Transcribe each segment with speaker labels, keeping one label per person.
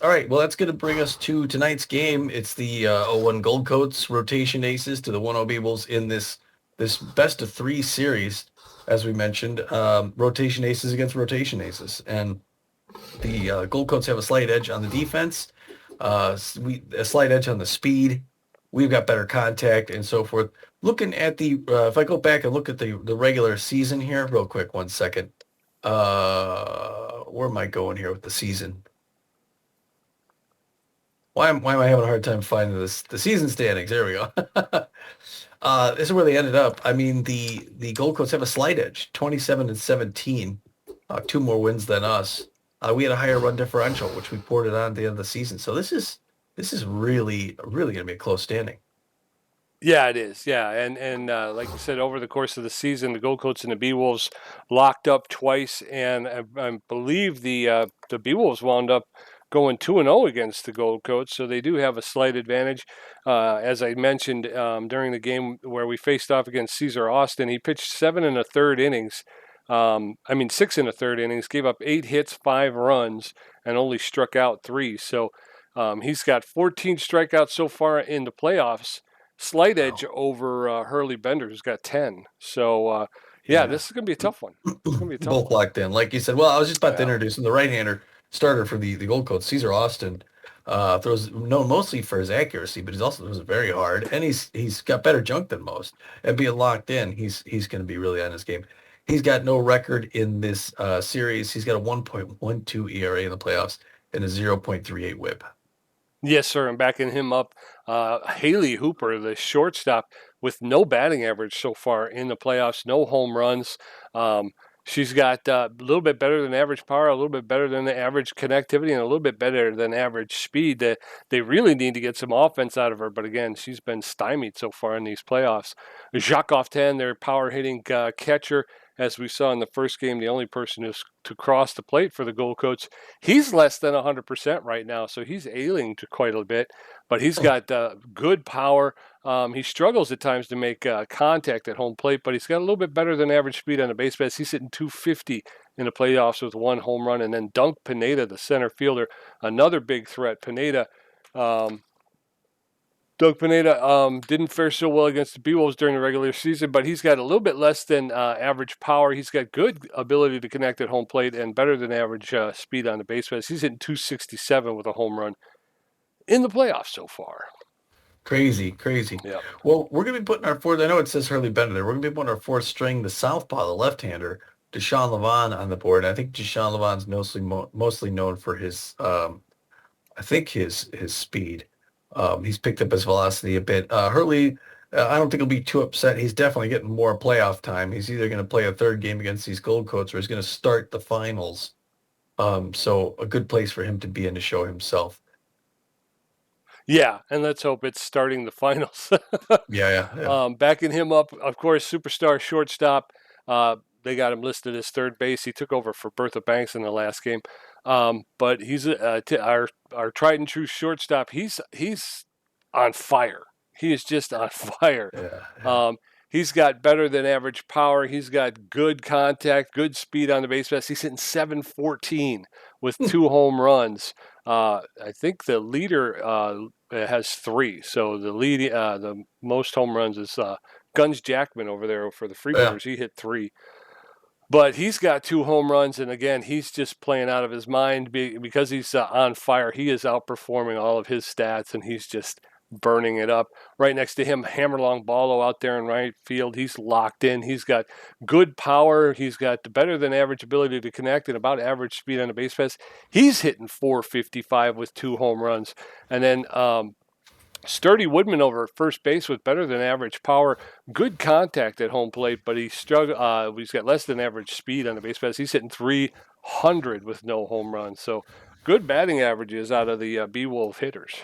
Speaker 1: All right, well, that's going to bring us to tonight's game. It's the 0-1 Gold Coats rotation aces to the 1-0 Beebles in this best of three series, as we mentioned. Rotation aces against rotation aces. And the Gold Coats have a slight edge on the defense, a slight edge on the speed. We've got better contact and so forth. Looking at if I go back and look at the regular season here, real quick, 1 second. Where am I going here with the season? Why am I having a hard time finding the season standings? There we go. This is where they ended up. I mean, the Gold Coast have a slight edge, 27-17, two more wins than us. We had a higher run differential, which we ported on at the end of the season. So this is really really going to be a close standing.
Speaker 2: Yeah, it is. Yeah, and like you said, over the course of the season, the Gold Coats and the Bee Wolves locked up twice, and I believe the Bee Wolves wound up going 2-0 against the Gold Coats, so they do have a slight advantage. As I mentioned during the game where we faced off against Caesar Austin, he pitched 7 1/3 innings. 6 1/3 innings, gave up 8 hits, 5 runs, and only struck out 3. So he's got 14 strikeouts so far in the playoffs. Slight edge over Hurley Bender, who's got 10. So, this is going to be a tough one. It's going to be a tough
Speaker 1: Both
Speaker 2: one.
Speaker 1: locked in. Like you said, well, I was just about to introduce him, the right-hander starter for the Gold Coats, Caesar Austin. Throws known mostly for his accuracy, but he's also throws it very hard, and he's got better junk than most. And being locked in, he's going to be really on his game. He's got no record in this series. He's got a 1.12 ERA in the playoffs and a 0.38 WHIP.
Speaker 2: Yes, sir. And backing him up, Haley Hooper, the shortstop, with no batting average so far in the playoffs, no home runs. She's got a little bit better than average power, a little bit better than the average connectivity, and a little bit better than average speed. They really need to get some offense out of her, but again, she's been stymied so far in these playoffs. Jacques Oftan, their power hitting catcher, as we saw in the first game, the only person to cross the plate for the Gold Coats. He's less than 100% right now, so he's ailing to quite a bit, but he's got good power. He struggles at times to make contact at home plate, but he's got a little bit better than average speed on the base paths. He's hitting 250 in the playoffs with 1 home run. And then Dunk Pineda, the center fielder, another big threat. Doug Pineda didn't fare so well against the Bee Wolves during the regular season, but he's got a little bit less than average power. He's got good ability to connect at home plate and better than average speed on the base paths. He's hitting 267 with a home run in the playoffs so far.
Speaker 1: Crazy.
Speaker 2: Yep.
Speaker 1: Well, we're going to be putting our fourth, I know it says Hurley Bender there. We're going to be putting our fourth string, the southpaw, the left-hander, Deshaun Levon on the board. And I think Deshaun Levon's mostly known for his, his speed. He's picked up his velocity a bit. Hurley, I don't think he'll be too upset. He's definitely getting more playoff time. He's either going to play a third game against these Gold Coats or he's going to start the finals. So a good place for him to be in to show himself.
Speaker 2: Yeah, and let's hope it's starting the finals.
Speaker 1: Yeah.
Speaker 2: Backing him up, of course, superstar shortstop. They got him listed as third base. He took over for Bertha Banks in the last game. But he's our tried and true shortstop. He's on fire. He is just on fire.
Speaker 1: Yeah.
Speaker 2: He's got better than average power. He's got good contact, good speed on the base paths. He's hitting 714 with 2 home runs. I think the leader has 3. So the most home runs is Guns Jackman over there for the Freebooters. Yeah. He hit 3. But he's got 2 home runs, and again, he's just playing out of his mind because he's on fire. He is outperforming all of his stats, and he's just burning it up. Right next to him, Hammerlong Ballo out there in right field. He's locked in. He's got good power. He's got the better than average ability to connect and about average speed on the base paths. He's hitting 455 with 2 home runs. And then Sturdy Woodman over at first base with better than average power, good contact at home plate, but he's got less than average speed on the base paths. He's hitting 300 with no home runs. So good batting averages out of the Bee Wolf hitters.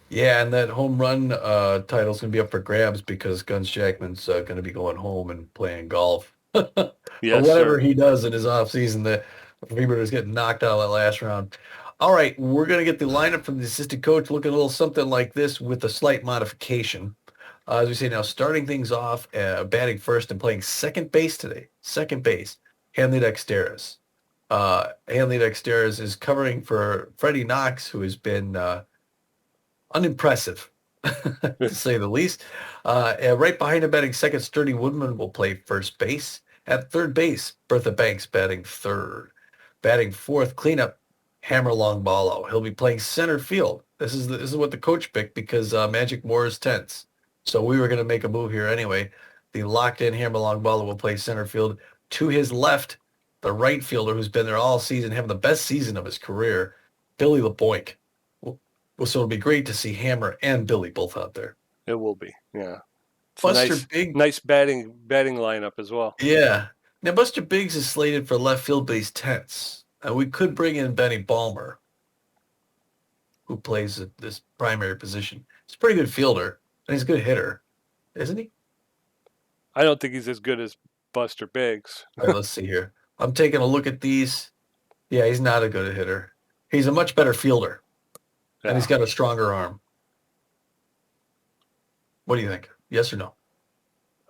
Speaker 1: Yeah, and that home run title's going to be up for grabs because Guns Jackman's going to be going home and playing golf.
Speaker 2: Yes,
Speaker 1: whatever
Speaker 2: sir.
Speaker 1: he does in his offseason, the Freebooters getting knocked out of that last round. All right, we're going to get the lineup from the assistant coach looking a little something like this with a slight modification. As we say now, starting things off, batting first and playing second base today. Second base, Hanley Dexteris. Hanley Dexter's is covering for Freddie Knox, who has been unimpressive, to say the least. And right behind him, batting second, Sturdy Woodman will play first base. At third base, Bertha Banks batting third. Batting fourth, cleanup, Hammer Longballo. He'll be playing center field. This is what the coach picked because Magic Moore is tense. So we were going to make a move here anyway. The locked-in Hammer Longballo will play center field. To his left, the right fielder who's been there all season, having the best season of his career, Billy LeBoink. Well, so it'll be great to see Hammer and Billy both out there.
Speaker 2: It will be, yeah. It's
Speaker 1: Buster
Speaker 2: a
Speaker 1: Biggs.
Speaker 2: nice batting lineup as well.
Speaker 1: Yeah. Now, Buster Biggs is slated for left field, but he's tense. We could bring in Benny Balmer, who plays at this primary position. He's a pretty good fielder, and he's a good hitter, isn't he?
Speaker 2: I don't think he's as good as Buster Biggs.
Speaker 1: All right, let's see here. I'm taking a look at these. Yeah, he's not a good hitter. He's a much better fielder, and he's got a stronger arm. What do you think? Yes or no?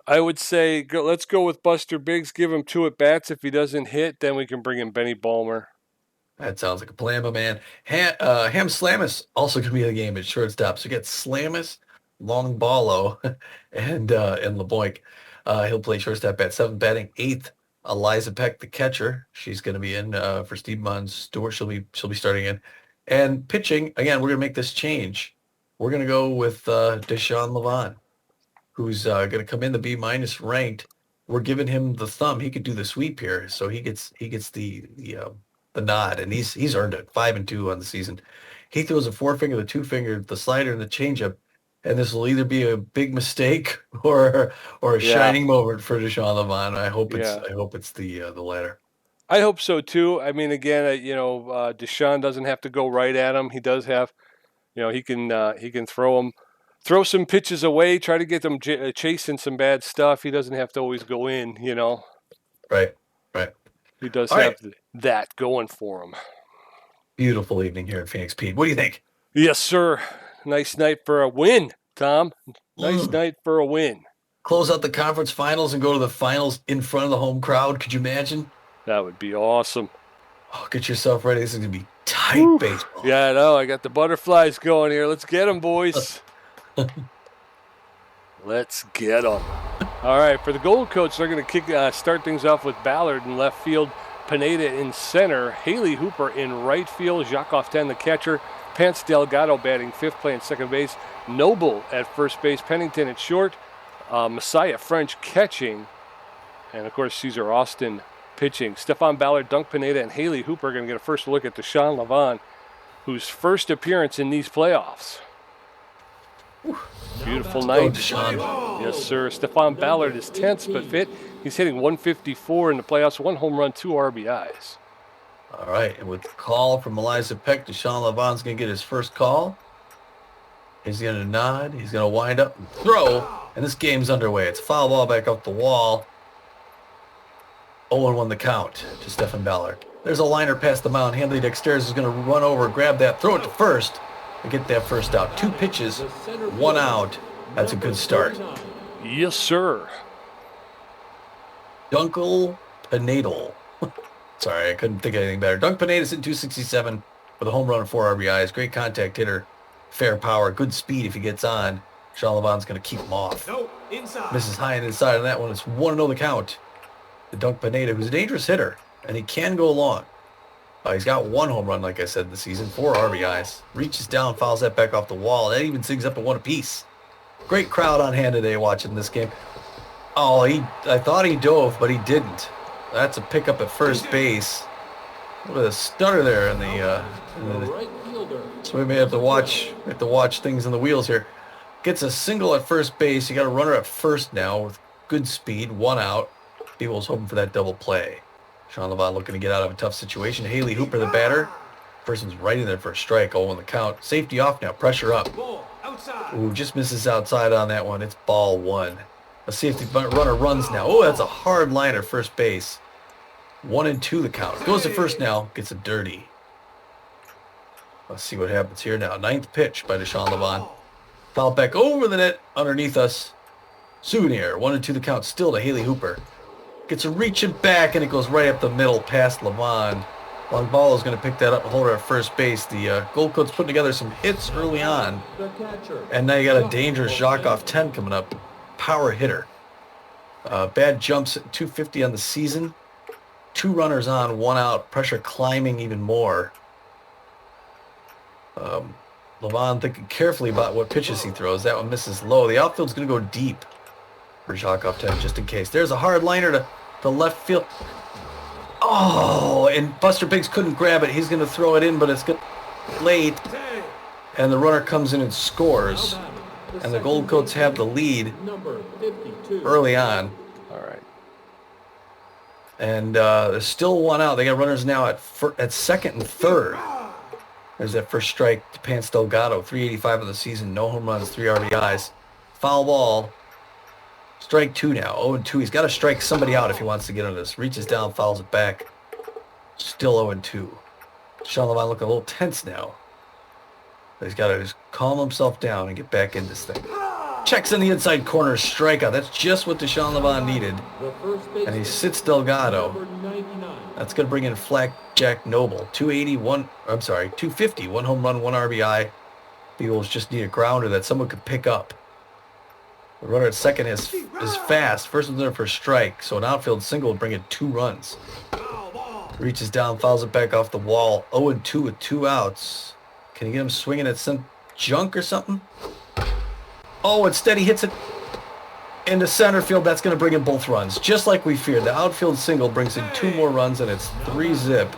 Speaker 2: I would say let's go with Buster Biggs. Give him 2 at-bats. If he doesn't hit, then we can bring in Benny Balmer.
Speaker 1: That sounds like a plan, my man. Ham Slamus also going to be in the game at shortstop. So you get Slamus, Longballo, and LeBoink. He'll play shortstop at 7, batting 8th. Eliza Peck, the catcher. She's going to be in for Steve Munn Stewart. She'll be starting in. And pitching, again, we're going to make this change. We're going to go with Deshaun Levon, who's going to come in the B- ranked. We're giving him the thumb. He could do the sweep here, so he gets the nod, and he's earned it. 5-2 on the season. He throws a 4-finger, the 2-finger, the slider, and the changeup, and this will either be a big mistake or a shining moment for Deshaun Levon. I hope it's the latter.
Speaker 2: I hope so too. I mean, again, Deshaun doesn't have to go right at him. He does have, he can throw some pitches away, try to get them chasing some bad stuff. He doesn't have to always go in.
Speaker 1: Right.
Speaker 2: He does have that going for him.
Speaker 1: Beautiful evening here at Phoenix, Pete. What do you think?
Speaker 2: Yes, sir. Nice night for a win, Tom. Nice night for a win.
Speaker 1: Close out the conference finals and go to the finals in front of the home crowd. Could you imagine?
Speaker 2: That would be awesome.
Speaker 1: Oh, get yourself ready. This is going to be tight baseball.
Speaker 2: Yeah, I know. I got the butterflies going here. Let's get them, boys. Let's get them. All right, for the Gold Coats, they're going to start things off with Ballard in left field, Pineda in center, Haley Hooper in right field, Jacques Often the catcher, Pance Delgado batting fifth, playing second base, Noble at first base, Pennington at short, Messiah French catching, and of course Caesar Austin pitching. Stephon Ballard, Dunk Pineda, and Haley Hooper are going to get a first look at Deshaun Levon, whose first appearance in these playoffs. Beautiful night.
Speaker 1: Deshaun.
Speaker 2: Yes, sir. Stephon Ballard is tense but fit. He's hitting 154 in the playoffs, 1 home run, 2 RBIs.
Speaker 1: All right, and with the call from Eliza Peck, Deshaun Levon's going to get his first call. He's going to nod. He's going to wind up and throw, and this game's underway. It's a foul ball back off the wall. 0-1 the count to Stephen Ballard. There's a liner past the mound. Hanley Dexter is going to run over, grab that, throw it to first, and get that first out. 2 pitches, 1 out. That's a good start.
Speaker 2: Yes, sir.
Speaker 1: Dunkel Pinedal. Sorry, I couldn't think of anything better. Dunk Pineda's hitting 267 with a home run and 4 RBIs. Great contact hitter. Fair power. Good speed if he gets on. Sean Levon's going to keep him off.
Speaker 3: No, inside.
Speaker 1: Misses high and inside on that one. It's 1-0 the count. The Dunk Pineda, who's a dangerous hitter, and he can go long. He's got 1 home run, like I said, this season. 4 RBIs. Reaches down, fouls that back off the wall. That even sings up at 1 apiece. Great crowd on hand today watching this game. Oh, I thought he dove, but he didn't. That's a pickup at first base. What a stutter there in the so we may have to watch things in the wheels here. Gets a single at first base. You got a runner at first now with good speed, 1 out. People's hoping for that double play. Sean Levon looking to get out of a tough situation. Haley Hooper, the batter. Person's right in there for a strike. 0-1 the count. Safety off now. Pressure up. Ooh, just misses outside on that one. It's ball 1. Let's see if the runner runs now. Oh, that's a hard liner first base. 1-2 the count. Goes to first now. Gets it dirty. Let's see what happens here now. 9th pitch by Deshaun Levon. Foul back over the net underneath us. Souvenir. 1-2 the count. Still to Haley Hooper. Gets a reaching back, and it goes right up the middle past Levon. Longball is going to pick that up and hold her at first base. The Gold Coat's putting together some hits early on. And now you got a dangerous Jacques off 10 coming up. Power hitter. Bad jumps at 250 on the season. 2 runners on, 1 out. Pressure climbing even more. Levon thinking carefully about what pitches he throws. That one misses low. The outfield's going to go deep for Jacques off 10 just in case. There's a hard liner to left field. Oh, and Buster Biggs couldn't grab it. He's going to throw it in, but it's late. And the runner comes in and scores. And the Gold Coats have the lead early on.
Speaker 2: All right.
Speaker 1: And there's still 1 out. They got runners now at second and third. There's that first strike to Pants Delgado. 385 of the season. No home runs, 3 RBIs. Foul ball. Strike 2 now. 0-2. He's got to strike somebody out if he wants to get on this. Reaches down, fouls it back. Still 0-2. Sean Levine looking a little tense now. He's got to just calm himself down and get back in this thing. Checks in the inside corner, strikeout. That's just what Deshaun Levine needed. And he sits Delgado. That's going to bring in Jack Noble. 250, 1 home run, 1 RBI. Beagles just need a grounder that someone could pick up. The runner at second is fast. First one's there for a strike. So an outfield single will bring in 2 runs. Reaches down, fouls it back off the wall. 0-2 with 2 outs. Can you get him swinging at some junk or something? Oh, instead he hits it into center field. That's going to bring in both runs, just like we feared. The outfield single brings in 2 more runs, and it's 3-zip.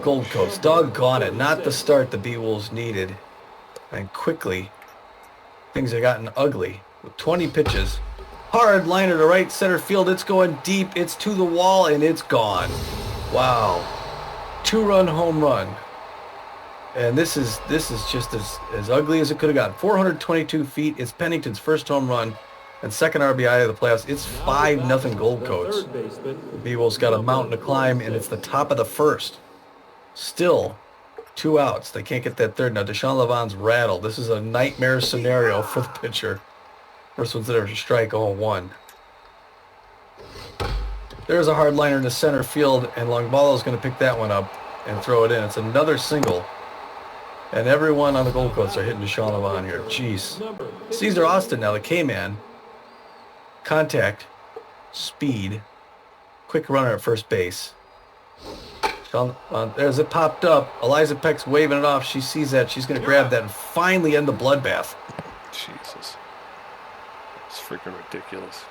Speaker 1: Gold Coats, doggone it. Not the start the B-Wolves needed. And quickly, things have gotten ugly. With 20 pitches, hard liner to right center field. It's going deep. It's to the wall, and it's gone. Wow. 2-run home run. And this is just as ugly as it could have gotten. 422 feet. It's Pennington's first home run and second RBI of the playoffs. It's 5-0 Gold Coats. The B-Wolves got a mountain to climb, and it's the top of the first. Still 2 outs. They can't get that third. Now Deshaun Levine's rattled. This is a nightmare scenario for the pitcher. First one's there for strike, 0-1. There's a hard liner in the center field, and Longball is going to pick that one up and throw it in. It's another single. And everyone on the Gold Coats are hitting Deshaun Levine here. Jeez. Caesar Austin now, the K-Man. Contact. Speed. Quick runner at first base. There's it popped up. Eliza Peck's waving it off. She sees that. She's going to grab that and finally end the bloodbath.
Speaker 2: Jesus. It's freaking ridiculous.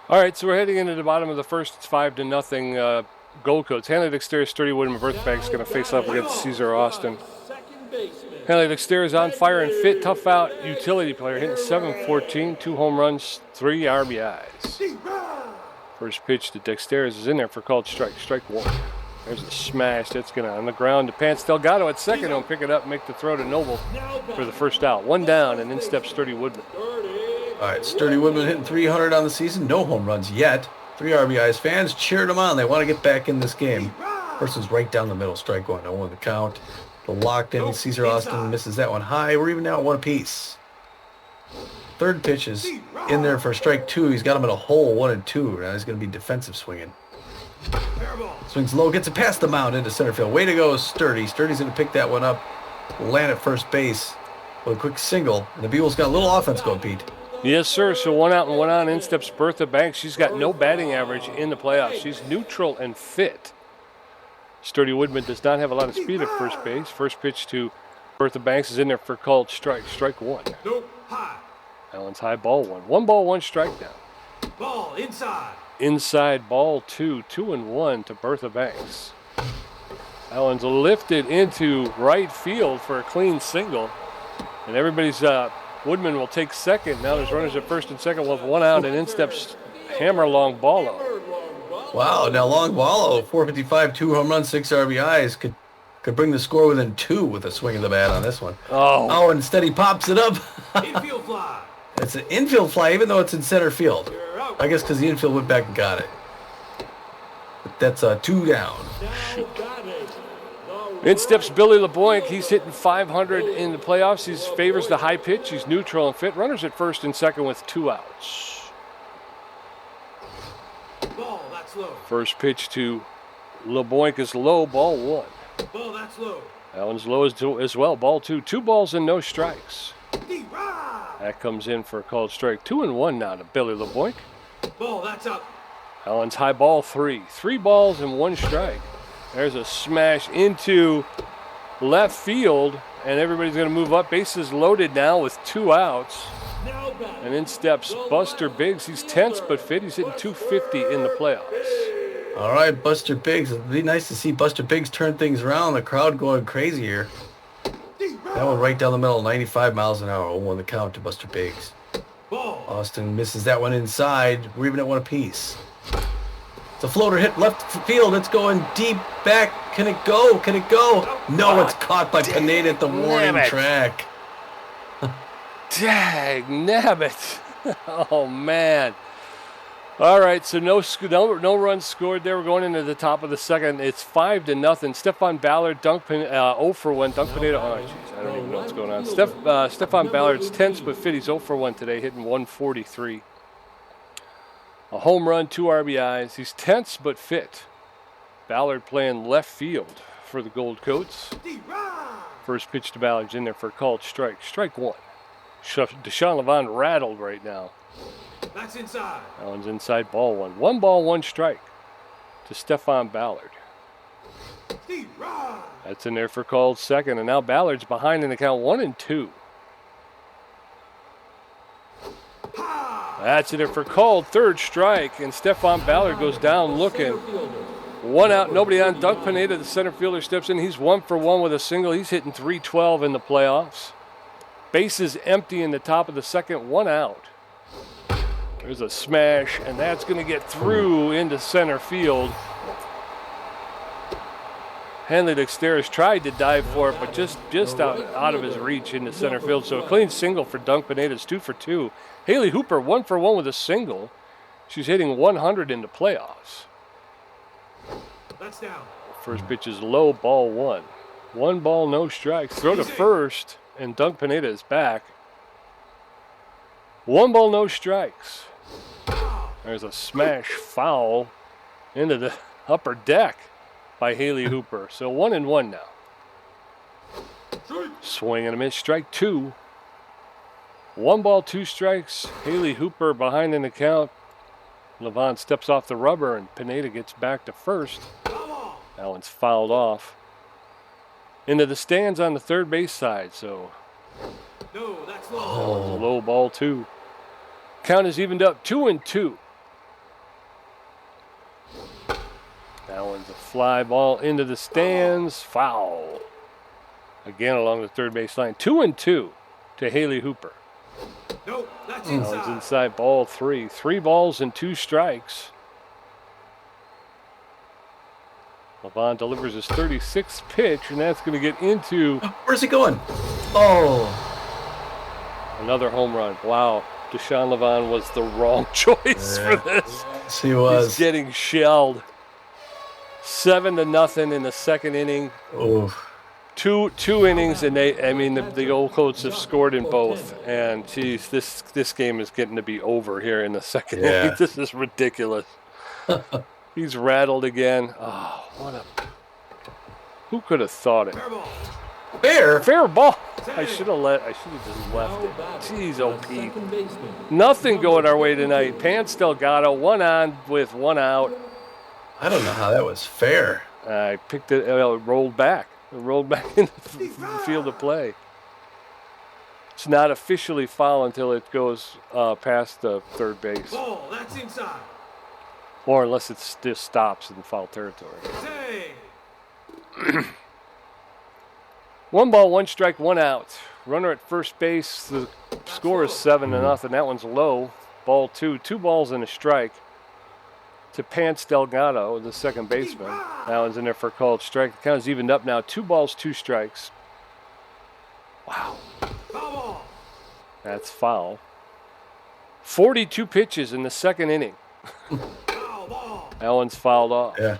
Speaker 2: All right, so we're heading into the bottom of the first. It's 5-0 Gold Coats. Hanley Dexter, Sturdy Woodman, Bertha Banks going to face off against Caesar Austin. Hanley Dexter is on fire and fit, tough out utility player, hitting .714, 2 home runs, 3 RBIs. First pitch to Dexter is in there for called strike. Strike 1. There's a smash. That's going to on the ground to Pants Delgado at second. He'll pick it up and make the throw to Noble for the first out. 1 down, and in steps Sturdy Woodman.
Speaker 1: All right, Sturdy Woodman hitting 300 on the season. No home runs yet. 3 RBIs. Fans cheered him on. They want to get back in this game. First one's right down the middle. Strike 1. 0-1 the count. The locked in. Caesar Austin misses that one high. We're even now at 1 apiece. Third pitch is in there for strike 2. He's got him in a hole, 1-2. Now he's going to be defensive swinging. Swings low, gets it past the mound into center field. Way to go, Sturdy. Sturdy's going to pick that one up. Land at first base with a quick single. And the Beagles got a little offense going, Pete.
Speaker 2: Yes, sir. So 1 out and 1 on. In steps Bertha Banks. She's got no batting average in the playoffs. She's neutral and fit. Sturdy Woodman does not have a lot of speed at first base. First pitch to Bertha Banks is in there for called strike. Strike 1. Allen's high, ball 1. 1 ball, 1 strike down.
Speaker 3: Ball inside.
Speaker 2: Inside, ball 2. 2-1 to Bertha Banks. Allen's lifted into right field for a clean single. And everybody's Woodman will take second. Now there's runners at first and second. We'll have 1 out, and in steps Hammer Longballo.
Speaker 1: Wow, now Longballo, 455, 2 home runs, 6 RBIs, could bring the score within 2 with a swing of the bat on this one. Oh, instead he pops it up.
Speaker 3: Infield fly.
Speaker 1: It's an infield fly, even though it's in center field. I guess because the infield went back and got it. But that's 2 down.
Speaker 2: In steps Billy LeBoink. He's hitting .500 in the playoffs. He favors the high pitch. He's neutral and fit. Runners at first and second with 2 outs.
Speaker 3: that's low.
Speaker 2: First pitch to LeBoink is low, ball 1.
Speaker 3: Ball, that's low.
Speaker 2: That one's low as well, ball 2. 2 balls and no strikes.
Speaker 3: D-Rod.
Speaker 2: That comes in for a called strike. 2-1 now to Billy LeBoink.
Speaker 3: Ball, that's up.
Speaker 2: That one's high, ball 3. 3 balls and 1 strike. There's a smash into left field, and everybody's going to move up. Bases loaded now with 2 outs.
Speaker 3: Now back.
Speaker 2: And in steps Buster Biggs. He's tense but fit. He's hitting 250 in the playoffs.
Speaker 1: All right, Buster Biggs. It'd be nice to see Buster Biggs turn things around. The crowd going crazy here. That one right down the middle, 95 miles an hour. 0-1 the count to Buster Biggs.
Speaker 3: Ball.
Speaker 1: Austin misses that one inside. We're even at 1 apiece. The floater hit left field. It's going deep back. Can it go? Can it go? No, it's caught by Pineda at the warning
Speaker 2: it.
Speaker 1: track.
Speaker 2: Dag nabbit. Oh, man. All right, so no runs scored there. We're going into the top of the second. It's 5-0. Stephon Ballard, 0 for 1. Dunk Pineda. Oh, jeez, I don't even know what's going on. Stephon Ballard's tense but fit. He's 0 for 1 today, hitting 143. A home run, 2 RBIs. He's tense but fit. Ballard playing left field for the Gold Coats. First pitch to Ballard's in there for a called strike. Strike 1. Deshaun Levon rattled right now.
Speaker 3: That's inside.
Speaker 2: That one's inside, ball 1. 1 ball, 1 strike to Stephon Ballard.
Speaker 3: D-Rod.
Speaker 2: That's in there for called second, and now Ballard's behind in the count 1-2. That's in there for called third strike, and Stephon Ballard goes down looking. 1 out, nobody on. Dunk Pineda, the center fielder, steps in. He's 1 for 1 with a single. He's hitting .312 in the playoffs. Bases empty in the top of the second, 1 out. There's a smash, and that's going to get through into center field. Hanley Dexteris tried to dive for it, but just out of his reach into center field. So a clean single for Dunk Pineda. It's 2 for 2. Haley Hooper, 1 for 1 with a single. She's hitting 100 in the playoffs.
Speaker 3: That's down.
Speaker 2: First pitch is low, ball 1. 1 ball, no strikes. Throw to first, and Dunk Pineda is back. 1 ball, no strikes. There's a smash foul into the upper deck by Haley Hooper. So 1-1 now. Swing and a miss, strike 2. 1 ball, 2 strikes. Haley Hooper behind in the count. Levon steps off the rubber, and Pineda gets back to first. That one's fouled off. Into the stands on the third base side, so.
Speaker 3: No, that's low.
Speaker 2: That one's a low, ball 2. Count is evened up, 2-2. That one's a fly ball into the stands, foul. Again along the third base line, 2-2 to Haley Hooper.
Speaker 3: No, that's
Speaker 2: That
Speaker 3: inside.
Speaker 2: one's inside, ball 3. 3 balls and 2 strikes. Levon delivers his 36th pitch, and that's going to get into
Speaker 1: Where's he going? Oh.
Speaker 2: another home run. Wow, Deshaun Levon was the wrong choice for this.
Speaker 1: Yes, he was.
Speaker 2: He's getting shelled. 7-0 in the second inning.
Speaker 1: Oh.
Speaker 2: Two innings, and the Gold Coats have scored in both. And geez, this game is getting to be over here in the second inning. This is ridiculous. He's rattled again. Oh, who could have thought it? Fair ball. I should have just left it. Jeez, OP. Nothing going our way tonight. Pants Delgado, 1 on with 1 out.
Speaker 1: I don't know how that was fair.
Speaker 2: I picked it. It rolled back. It rolled back into the field of play. It's not officially foul until it goes past the third base,
Speaker 3: Ball, that's inside.
Speaker 2: or unless it just stops in foul territory.
Speaker 3: Say.
Speaker 2: 1 ball, 1 strike, 1 out. Runner at first base. The score is 7-0. That one's low. Ball 2. 2 balls and a strike to Pants Delgado, the second baseman. That one's in there for a called strike. The count is evened up now. 2 balls, 2 strikes. Wow.
Speaker 3: Foul ball.
Speaker 2: That's foul. 42 pitches in the second inning.
Speaker 3: Foul ball.
Speaker 2: That one's fouled off.
Speaker 1: Yeah.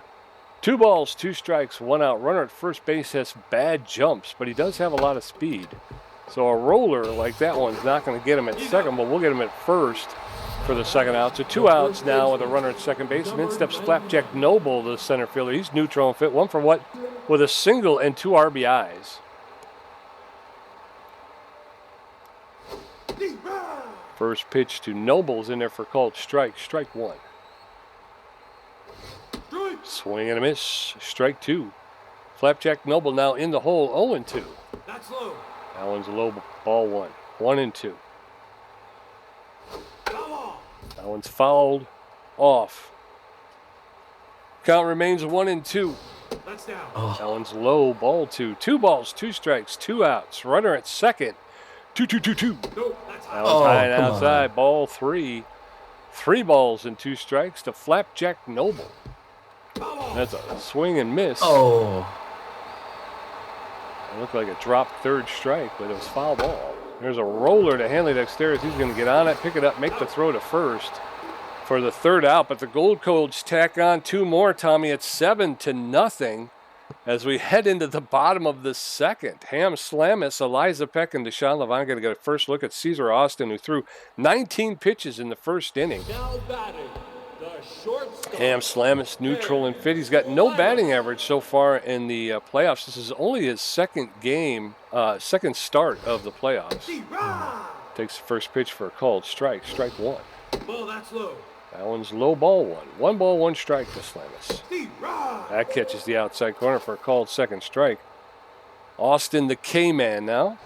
Speaker 2: 2 balls, 2 strikes, 1 out. Runner at first base has bad jumps, but he does have a lot of speed. So a roller like that one's not going to get him at second, but we'll get him at first for the second out. So 2 outs now with a runner at second base. And in steps Flapjack Noble, the center fielder. He's neutral and fit. 1 for what? With a single and 2 RBIs. First pitch to Noble's in there for called strike. Strike 1. Swing and a miss. Strike 2. Flapjack Noble now in the hole. 0-2.
Speaker 3: That's low.
Speaker 2: That one's low. Ball 1. 1-2.
Speaker 3: Foul ball.
Speaker 2: That one's fouled off. Count remains 1-2.
Speaker 3: That's down.
Speaker 2: That one's low. Ball 2. 2 balls, 2 strikes, 2 outs. Runner at second. 2-2-2-2.
Speaker 3: No, that's high.
Speaker 2: That one's high and
Speaker 1: come
Speaker 2: outside. Ball 3. 3 balls and 2 strikes to Flapjack Noble.
Speaker 3: Foul ball.
Speaker 2: That's a swing and miss.
Speaker 1: Oh,
Speaker 2: It looked like a dropped third strike, but it was foul ball. There's a roller to Hanley Dexterous. He's going to get on it, pick it up, make the throw to first for the third out. But the Gold Coats tack on 2 more, Tommy. It's 7-0 as we head into the bottom of the second. Ham Slamis, Eliza Peck, and Deshaun Levine going to get a first look at Caesar Austin, who threw 19 pitches in the first inning.
Speaker 3: Now batting, the shortstop.
Speaker 2: Ham Slamis, neutral and fit. He's got no batting average so far in the playoffs. This is only his second start of the playoffs.
Speaker 3: D-Rod.
Speaker 2: Takes the first pitch for a called strike. Strike 1.
Speaker 3: Ball, that's low.
Speaker 2: That one's low. Ball 1. 1 ball, 1 strike to Slamis.
Speaker 3: D-Rod.
Speaker 2: That catches the outside corner for a called second strike. Austin, the K-man now.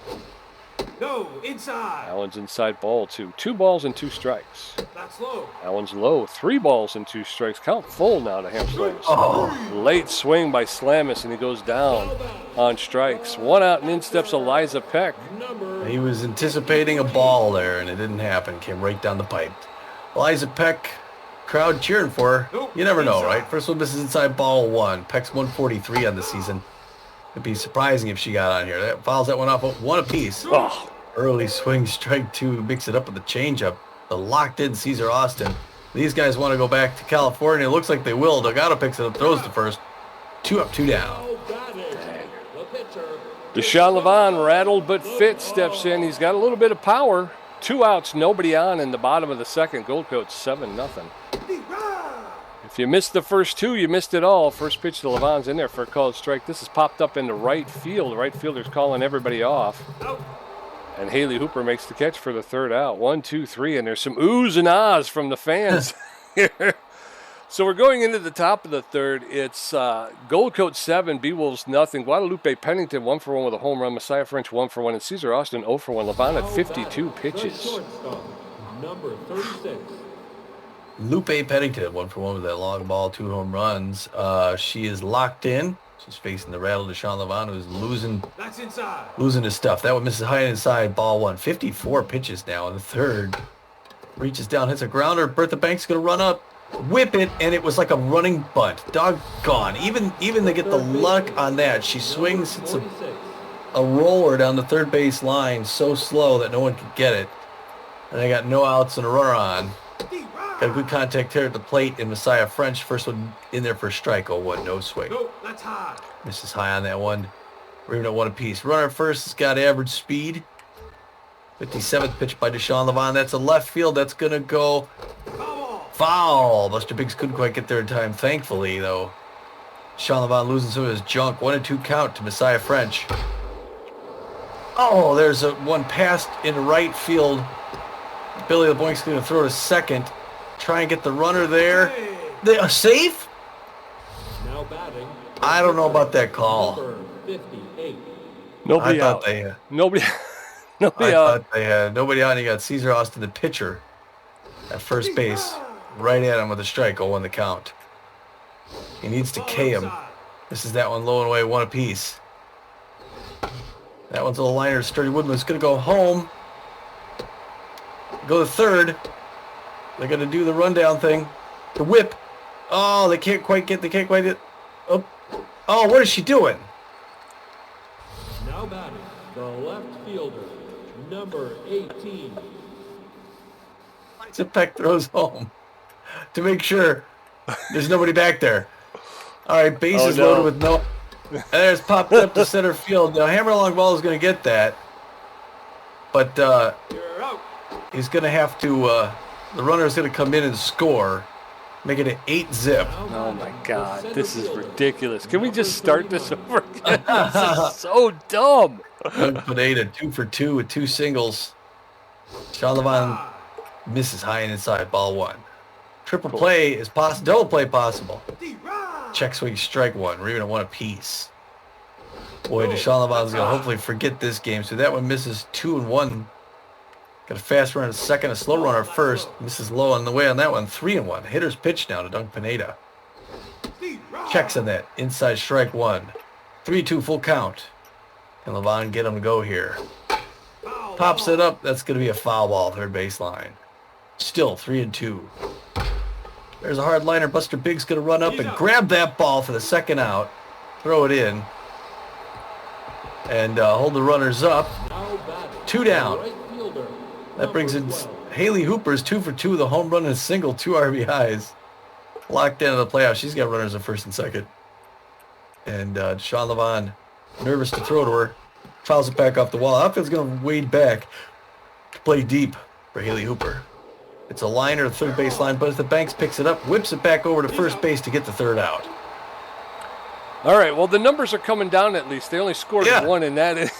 Speaker 3: No, inside.
Speaker 2: That one's inside. Ball 2. 2 balls and 2 strikes.
Speaker 3: That's low.
Speaker 2: That one's low. 3 balls and 2 strikes. Count full now to Ham Slamis.
Speaker 1: oh,
Speaker 2: Late swing by Slamis, and he goes down on strikes. 1 out, and in steps Eliza Peck.
Speaker 3: Number
Speaker 1: he was anticipating a ball there, and it didn't happen. Came right down the pipe. Eliza Peck, crowd cheering for her. You never know, right? First one misses inside, ball 1. Peck's 143 on the season. It'd be surprising if she got on here. That fouls that one off 1 apiece.
Speaker 2: Oh,
Speaker 1: Early swing, strike 2. Mix it up with the changeup. The locked-in Caesar Austin. These guys want to go back to California. It looks like they will. Delgado picks it up, throws to first. 2 up, 2 down.
Speaker 3: now batting, the pitcher.
Speaker 2: Deshaun Levine, rattled but fit, steps in. He's got a little bit of power. 2 outs, nobody on in the bottom of the second. Gold Coats 7-0.
Speaker 3: D-Rod.
Speaker 2: If you missed the first 2, you missed it all. First pitch to Levine's in there for a called strike. This is popped up into right field. The right fielder's calling everybody off.
Speaker 3: Out.
Speaker 2: And Haley Hooper makes the catch for the third out. 1, 2, 3, and there's some oohs and ahs from the fans here. So we're going into the top of the third. It's Gold Coat 7, B-Wolves nothing. Guadalupe Pennington 1 for 1 with a home run. Messiah French 1 for 1, and Caesar Austin 0 for 1. Levine at 52 pitches.
Speaker 3: Shortstop, number 36.
Speaker 1: Lupe Pennington, 1 for 1 with that long ball, 2 home runs. She is locked in. She's facing the rattle Deshaun Levine, who's
Speaker 3: That's inside.
Speaker 1: losing his stuff. That one misses high and inside, ball 1. 54 pitches now in the third. Reaches down, hits a grounder. Bertha Banks going to run up, whip it, and it was like a running bunt. Doggone. Even they get the luck on that. She swings, hits a roller down the third base line so slow that no one could get it. And they got no outs and a runner on. Got a good contact here at the plate in Messiah French. First one in there for a strike. 0-1, no swing.
Speaker 3: No, that's high.
Speaker 1: Misses high on that one. We're even at 1 apiece. Runner first has got average speed. 57th pitch by Deshaun Levine. That's a left field. That's going to go
Speaker 3: Foul ball.
Speaker 1: foul. Buster Biggs couldn't quite get there in time, thankfully, though. Deshaun Levine losing some of his junk. 1-2 count to Messiah French. Oh, there's one passed in right field. Billy LeBoink's going to throw to second. Try and get the runner there. Safe?
Speaker 3: Now batting,
Speaker 1: I don't know about that call.
Speaker 3: number 58.
Speaker 2: Nobody
Speaker 1: I thought
Speaker 2: out.
Speaker 1: they had.
Speaker 2: Nobody
Speaker 1: I
Speaker 2: out.
Speaker 1: thought they had nobody out. And you got Caesar Austin, the pitcher, at first base, right at him with a strike. 0-1 the count. He needs to K him. This is that one low and away, 1 apiece. That one's a little liner. Sturdy Woodman's going to go home. Go to third. They're going to do the rundown thing. The whip. Oh, they can't quite get. Oh, what is she doing?
Speaker 3: Now batting, the left fielder, number 18.
Speaker 1: Peck throws home to make sure there's nobody back there. All right, bases
Speaker 2: no.
Speaker 1: loaded with no. And there's popped up to center field. Now, hammer long ball is going to get that, but
Speaker 3: You're out.
Speaker 1: he's going to have to the runner is going to come in and score, make it an 8-zip.
Speaker 2: Oh my God, this is ridiculous. Can we just start this over again? This is so dumb.
Speaker 1: Doug Pineda 2 for 2 with 2 singles. Sean Levon misses high and inside, ball 1. Triple play is possible, double play possible. Check swing, strike 1. We're even at 1 apiece. Boy, Deshaun Levon's going to hopefully forget this game. So that one misses 2 and 1. Got a fast runner at second, a slow runner first. Misses low on the way on that one. 3 and 1. Hitter's pitch now to Doug Pineda. Checks on that. Inside strike 1. 3-2 full count. Can Levon get him to go here? Pops it up. That's going to be a foul ball, third baseline. Still 3-2. There's a hard liner. Buster Biggs going to run up and grab that ball for the second out. Throw it in. And hold the runners up. 2 down. That brings in Haley Hooper's 2 for 2 with a home run and a single, 2 RBIs. Locked into the playoffs. She's got runners at first and second. And Sean Levon, nervous to throw to her, fouls it back off the wall. Outfield's going to wade back to play deep for Haley Hooper. It's a liner, third baseline, but as the Banks picks it up, whips it back over to first base to get the third out.
Speaker 2: All right, well, the numbers are coming down at least. They only scored 1 in that.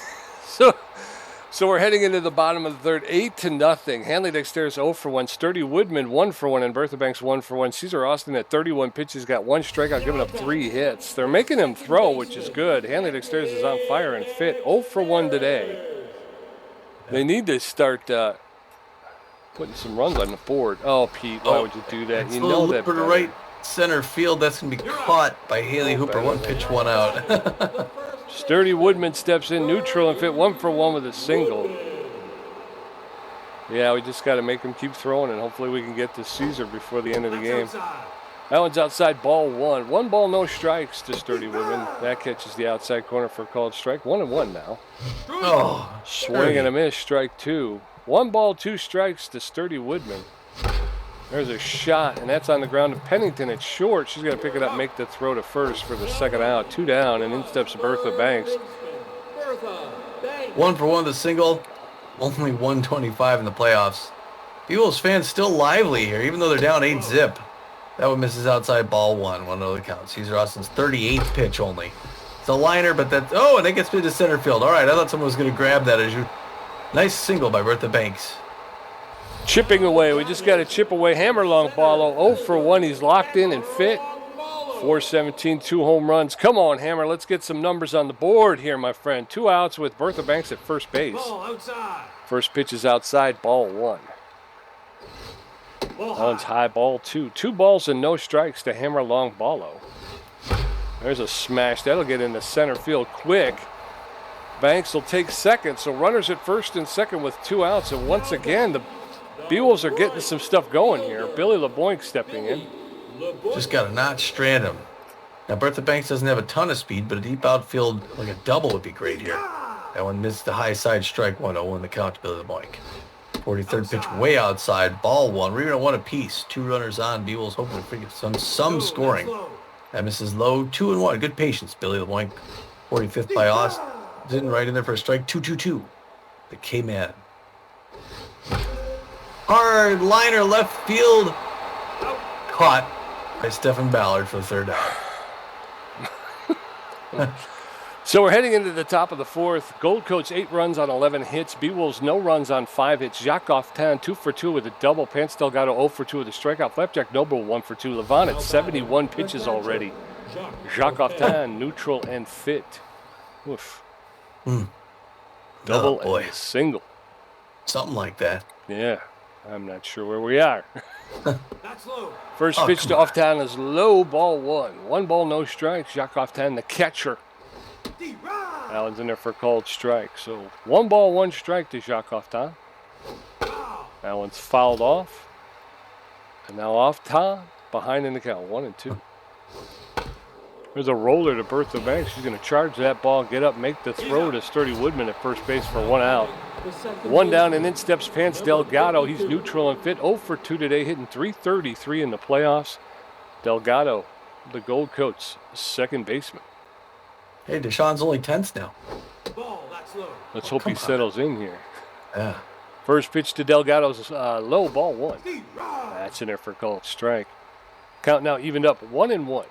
Speaker 2: So we're heading into the bottom of the third, 8-0. Hanley Dexter 0 for 1. Sturdy Woodman 1 for 1, and Bertha Banks 1 for 1. Caesar Austin at 31 pitches got 1 strikeout, giving up 3 hits. They're making him throw, which is good. Hanley Dexter is on fire and fit. 0 for 1 today. They need to start putting some runs on the board. Oh, Pete, why would you do that? You know that.
Speaker 1: For the right center field, that's going to be caught by Haley Hooper. 1 pitch, 1 out.
Speaker 2: Sturdy Woodman steps in neutral and fit 1 for 1 with a single. Yeah, we just got to make him keep throwing, and hopefully we can get to Caesar before the end of the game. That one's outside, ball 1. 1 ball, no strikes to Sturdy Woodman. That catches the outside corner for a called strike. 1-1 now.
Speaker 1: Oh,
Speaker 2: swing and a miss, strike 2. 1 ball, 2 strikes to Sturdy Woodman. There's a shot, and that's on the ground to Pennington. It's short. She's going to pick it up, make the throw to first for the second out. 2 down, and in steps Bertha Banks.
Speaker 1: 1 for 1 with a single. Only 125 in the playoffs. Eagles fans still lively here, even though they're down 8-zip. That one misses outside, ball 1. 1-0 the count. Caesar Austin's 38th pitch only. It's a liner, but that's... Oh, and it gets me to center field. All right, I thought someone was going to grab that. Nice single by Bertha Banks.
Speaker 2: Chipping away. We just got to chip away. Hammerlong Ballo 0 for 1. He's locked in and fit. 417, 2 home runs. Come on, Hammer. Let's get some numbers on the board here, my friend. 2 outs with Bertha Banks at first base. First pitch is outside, ball 1. That one's high, ball 2. 2 balls and no strikes to Hammerlong Ballo. There's a smash. That'll get into center field quick. Banks will take second. So runners at first and second with 2 outs. And once again, the Beewolves are getting some stuff going here. Billy LeBoink stepping in.
Speaker 1: Just got to not strand him. Now, Bertha Banks doesn't have a ton of speed, but a deep outfield, like a double, would be great here. That one missed the high side, strike 1-0 in the count to Billy LeBoink. 43rd pitch way outside, ball 1. We're even at 1 apiece. 2 runners on. Beewolves hoping to figure some scoring. That misses low, 2-1. Good patience, Billy LeBoink. 45th by Austin. Didn't right in there for a strike. 2-2-2. The K-Man. Hard liner left field. Caught by Stephen Ballard for the third out.
Speaker 2: So we're heading into the top of the 4th. Gold Coats 8 runs on 11 hits. Beewolves no runs on 5 hits. Jacques Oftan 2 for 2 with a double. Pants Delgado 0 for 2 with a strikeout. Flapjack Noble 1 for 2. Levon at 71 pitches already. Jacques Oftan neutral and fit. Oof. Double and a single.
Speaker 1: Something like that.
Speaker 2: Yeah, I'm not sure where we are. First pitch to Oftan is low, ball 1. 1 ball, no strikes. Jacques Oftan, the catcher. Allen's in there for a called strike. So 1 ball, 1 strike to Jacques Oftan. Allen's fouled off. And now Oftan behind in the count, 1-2. There's a roller to Bertha Banks. She's going to charge that ball, get up, make the throw to Sturdy Woodman at first base for 1 out. 1 down, and in steps Pants Delgado. He's neutral and fit. 0 for 2 today, hitting .333 in the playoffs. Delgado, the Gold Coats, second baseman.
Speaker 1: Hey, Deshaun's only 10th now.
Speaker 2: Let's hope he settles in here.
Speaker 1: Yeah.
Speaker 2: First pitch to Delgado's low, ball 1. That's in there for a called strike. Count now evened up 1-1.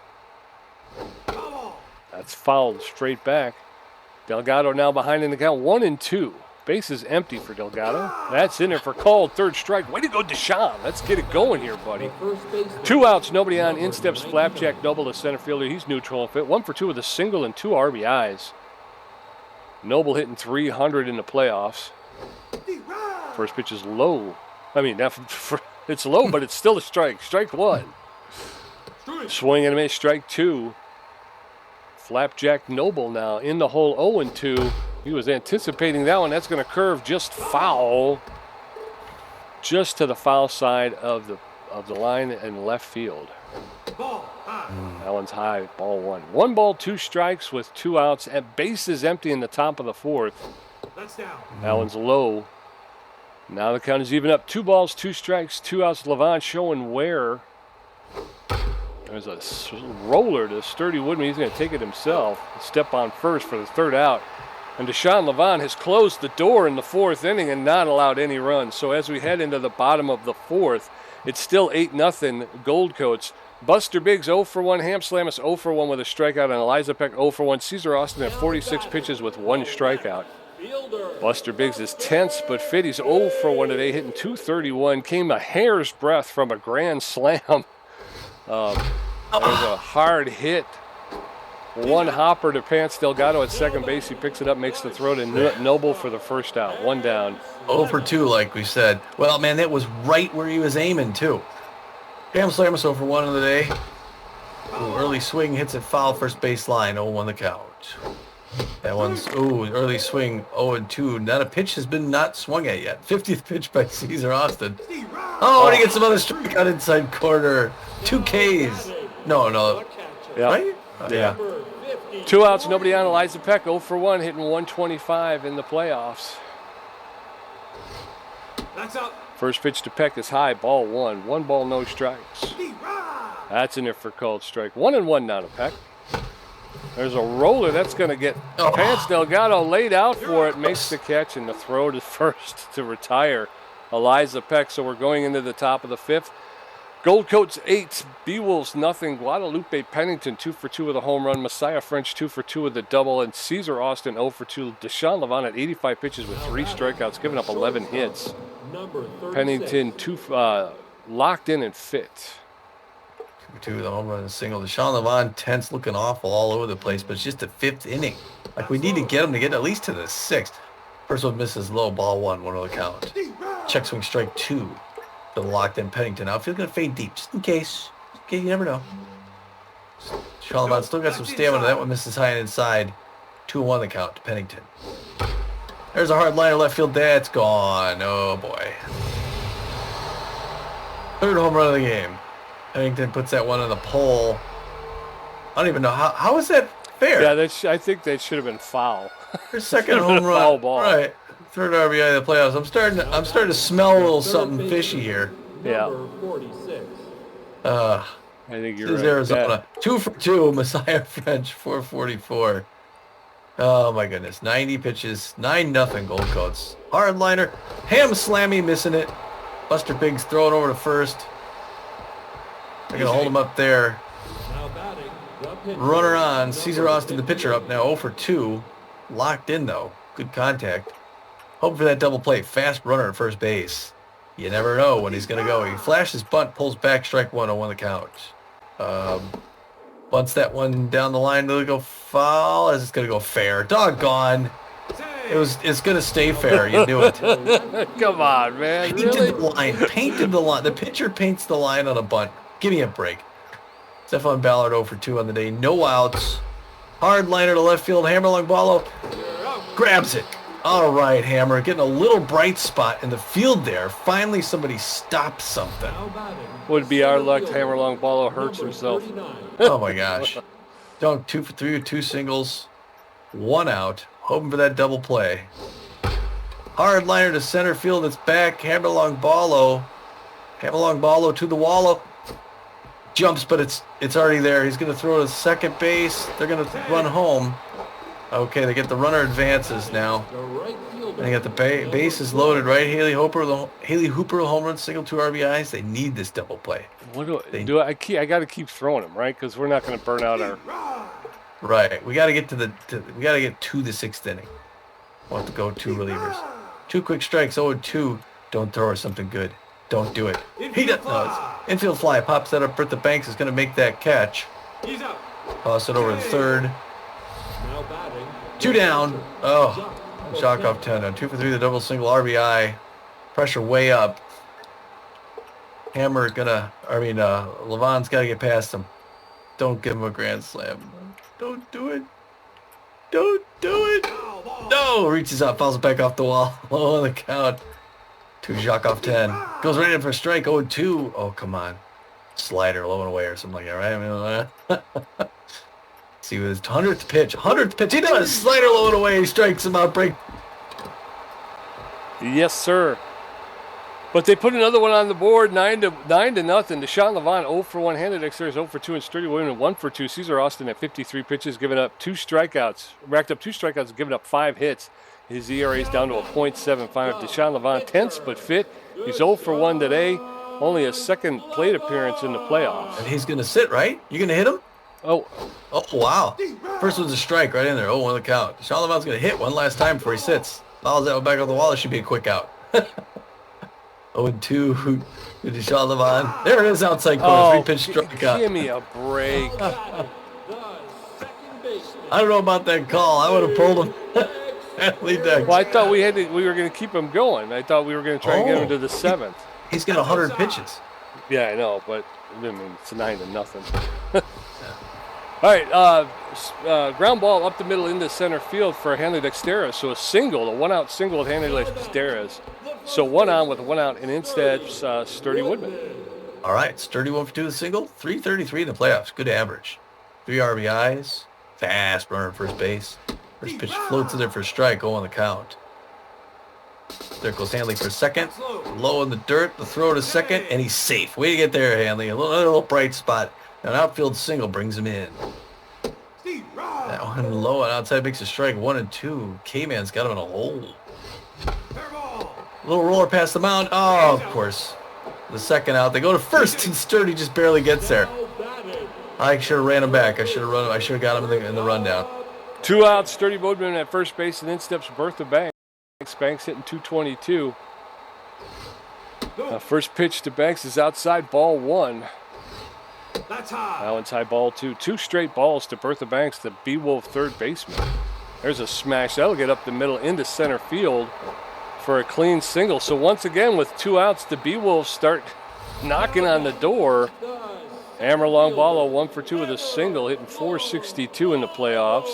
Speaker 2: That's fouled straight back. Delgado now behind in the count 1-2. Bases empty for Delgado. That's in there for called third strike. Way to go, Deshaun. Let's get it going here, buddy. 2 outs, nobody on. In steps Flapjack Noble, the center fielder. He's neutral and fit. 1 for 2 with a single and 2 RBIs. Noble hitting 300 in the playoffs. First pitch is low. I mean, it's low, but it's still a strike. Strike 1. Swing and a miss, strike 2. Flapjack Noble now in the hole 0-2. He was anticipating that one. That's going to curve just foul. Just to the foul side of the line in left field. That one's high, ball 1. 1 ball, 2 strikes with 2 outs. And bases empty in the top of the 4th. That one's low. Now the count is even up. 2 balls, 2 strikes, 2 outs. Levant showing where. There's a roller to Sturdy Woodman. He's going to take it himself. Step on first for the 3rd out. And Deshaun Levant has closed the door in the 4th inning and not allowed any runs. So as we head into the bottom of the 4th, it's still 8-0 Gold Coats. Buster Biggs 0 for 1. Ham Slamus 0 for 1 with a strikeout. And Eliza Peck 0 for 1. Caesar Austin at 46 pitches with 1 strikeout. Buster Biggs is tense but fit. He's 0 for 1 today, hitting .231. Came a hair's breadth from a grand slam. There's a hard hit. 1 hopper to Pants Delgado at second base. He picks it up, makes the throw to Noble for the 1st out. 1 down.
Speaker 1: 0 for 2, like we said. Well, man, that was right where he was aiming, too. Ham Slamus 0 for 1 of the day. Ooh, early swing hits it foul first base line. 0-1 the count. That one's, early swing 0-2. Not a pitch has been not swung at yet. 50th pitch by Caesar Austin. Oh, and he gets another strikeout inside corner. 2 Ks. No.
Speaker 2: Yeah.
Speaker 1: Right?
Speaker 2: Yeah. 2 outs, nobody on. Eliza Peck 0 for 1, hitting 125 in the playoffs.
Speaker 3: That's up.
Speaker 2: First pitch to Peck is high, ball 1. 1 ball, no strikes. That's in there for called strike. 1-1 now to Peck. There's a roller that's going to get Pants Delgado laid out for it. Makes the catch and the throw to first to retire Eliza Peck. So we're going into the top of the 5th. Gold Coats 8, B-Wolves nothing. Guadalupe Pennington 2 for 2 with a home run. Messiah French 2 for 2 with a double. And Caesar Austin 0 for 2. Deshaun Levant at 85 pitches with 3 strikeouts, giving up 11 hits. Pennington locked in and fit.
Speaker 1: 2 with a home run and a single. Deshaun Levant, tense, looking awful all over the place, but it's just the 5th inning. Like, we need to get him to get at least to the 6th. First one misses low, ball 1 of the count. Check swing strike 2. The locked in Pennington. Outfield going to fade deep, just in case. Okay, you never know. Deshaun Levant still got some stamina. That one misses high and inside. 2-1 the count to Pennington. There's a hard liner left field. That's gone. Oh, boy. 3rd home run of the game. Pennington puts that one on the pole. I don't even know. How is that fair?
Speaker 2: Yeah, I think that should have been foul.
Speaker 1: Their 2nd home run.
Speaker 2: Foul ball.
Speaker 1: Right. 3rd RBI of the playoffs. I'm starting to smell a little something fishy here.
Speaker 2: Yeah.
Speaker 3: Number 46.
Speaker 2: I think you're
Speaker 1: This is
Speaker 2: right.
Speaker 1: Arizona. 2 for 2. Messiah French 444. Oh my goodness. 90 pitches. 9-0 Gold Coats. Hard liner. Ham Slammy missing it. Buster Biggs throwing over to first. They're gonna hold him up there.
Speaker 3: Now batting, the pitcher.
Speaker 1: Runner on. Caesar Austin, the pitcher, up now 0 for 2. Locked in though. Good contact. Hoping for that double play. Fast runner at first base. You never know when he's going to go. He flashes bunt, pulls back, strike 1 on the count. Bunts that one down the line. Will it go foul? Is it going to go fair? Doggone. It's going to stay fair. You knew it.
Speaker 2: Come on, man.
Speaker 1: Painted
Speaker 2: Really?
Speaker 1: the line. Painted the line. The pitcher paints the line on a bunt. Give me a break. Stephon Ballard 0 for 2 on the day. No outs. Hard liner to left field. Hammer long ballo. Grabs it. All right, Hammer, getting a little bright spot in the field there. Finally, somebody stopped something.
Speaker 3: Now batting,
Speaker 2: Would be our luck. Hammer long ballo hurts himself.
Speaker 3: 39.
Speaker 1: Oh, my gosh. Dunk 2 for 3 with 2 singles. 1 out. Hoping for that double play. Hard liner to center field. It's back. Hammer long ballo. Hammer long ballo to the wallow. Jumps, but it's already there. He's going to throw to second base. They're going to run home. Okay, they get the runner advances now.
Speaker 3: The right fielder.
Speaker 1: And they got the bases loaded, right? Haley Hooper home run single, 2 RBIs. They need this double play.
Speaker 2: What do I got to keep throwing them, right? Because we're not going to burn out our.
Speaker 1: Right. We got to get to the 6th inning. Want to go 2 relievers. 2 quick strikes. 0-2. Don't throw her something good. Don't do it. He does. No, it's infield fly. Pops that up. Bertha Banks is going to make that catch.
Speaker 3: He's up.
Speaker 1: Toss it over to third.
Speaker 3: Now batting.
Speaker 1: 2 down. Oh, shock off 10. 2 for 3. The double single RBI. Pressure way up. Hammer Levon's got to get past him. Don't give him a grand slam. Don't do it. Don't do it. No, reaches out, fouls it back off the wall. Low on the count. 2 shock off 10. Goes right in for a strike. 0-2. Oh, come on. Slider low and away or something like that, right? I mean, see with his 100th pitch. 100th pitch. He does. Slider low and away. He strikes him out. Break.
Speaker 2: Yes, sir. But they put another one on the board, 9-0. Deshaun Levon 0 for 1. Handed Dexter is 0 for 2, and Sturdy Women 1 for 2. Caesar Austin at 53 pitches, giving up 2 strikeouts, racked up 2 strikeouts, giving up 5 hits. His ERA is down to a .75. Deshaun Levon tense but fit. He's 0 for 1 today. Only a second plate appearance in the playoffs.
Speaker 1: And he's gonna sit, right? You gonna hit him?
Speaker 2: Oh,
Speaker 1: wow. First one's a strike right in there. 0-1 the count. Deshaun Levon's gonna hit one last time before he sits. Fouls that one back off the wall. It should be a quick out. 0-2 to Deshaun Levon. There it is, outside corner. 3-pitch strikeout.
Speaker 2: Give me a break.
Speaker 3: The second baseman.
Speaker 1: I don't know about that call. I would have pulled him. Lead deck.
Speaker 2: Well, I thought we were going to keep him going. I thought we were going to try and get him to the 7th.
Speaker 1: He's got 100 pitches.
Speaker 2: Yeah, I know, but I mean, it's 9-0. All right, ground ball up the middle into center field for Hanley Dexteras. So a 1-out single with Hanley Dexteras. So 1 on with 1 out, and instead Sturdy Woodman.
Speaker 1: All right, Sturdy 1 for 2 the single. 333 in the playoffs. Good average. 3 RBIs. Fast runner at first base. First pitch floats in there for a strike. 0 on the count. There goes Hanley for second. Low in the dirt. The throw to second, and he's safe. Way to get there, Hanley. A little bright spot. An outfield single brings him in. That one low and outside makes a strike. 1-2. K-Man's got him in a hole. Little roller past the mound. Oh, of course. The second out. They go to first, and Sturdy just barely gets there. I should have ran him back. I should have got him in the rundown.
Speaker 2: 2 outs. Sturdy Woodman at first base, and in steps Bertha Banks. Banks hitting .222. First pitch to Banks is outside, ball 1.
Speaker 3: That's high.
Speaker 2: Now inside, ball 2. 2 straight balls to Bertha Banks, the B-Wolf third baseman. There's a smash. That'll get up the middle into center field for a clean single. So once again, with 2 outs, the B-Wolves start knocking on the door. Hammer long ball, 1 for 2 with a single, hitting .462 in the playoffs.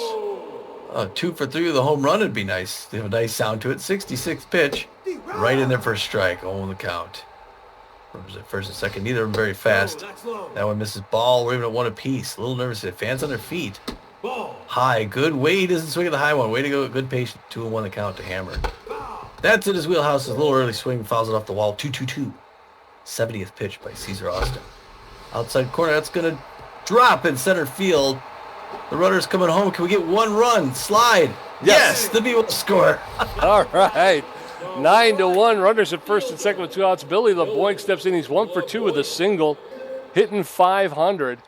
Speaker 1: 2 for 3 with a home run would be nice. They have a nice sound to it. 66th pitch. Right in there for a strike. 0 on the count. First and second. Neither of them very fast. That one misses ball. We're even at 1 apiece. A little nervous. Fans on their feet. High. Good. Way he doesn't swing at the high one. Way to go. Good patient. 2-1 the count to Hammer. That's in his wheelhouse. A little early swing. Fouls it off the wall. 2-2-2. 70th pitch by Caesar Austin. Outside corner. That's going to drop in center field. The runner's coming home. Can we get 1 run? Slide. Yes, the B will score.
Speaker 2: All right. 9-1. Runners at first and second with 2 outs. Billy LeBoink steps in. He's 1 for 2 with a single, hitting .500.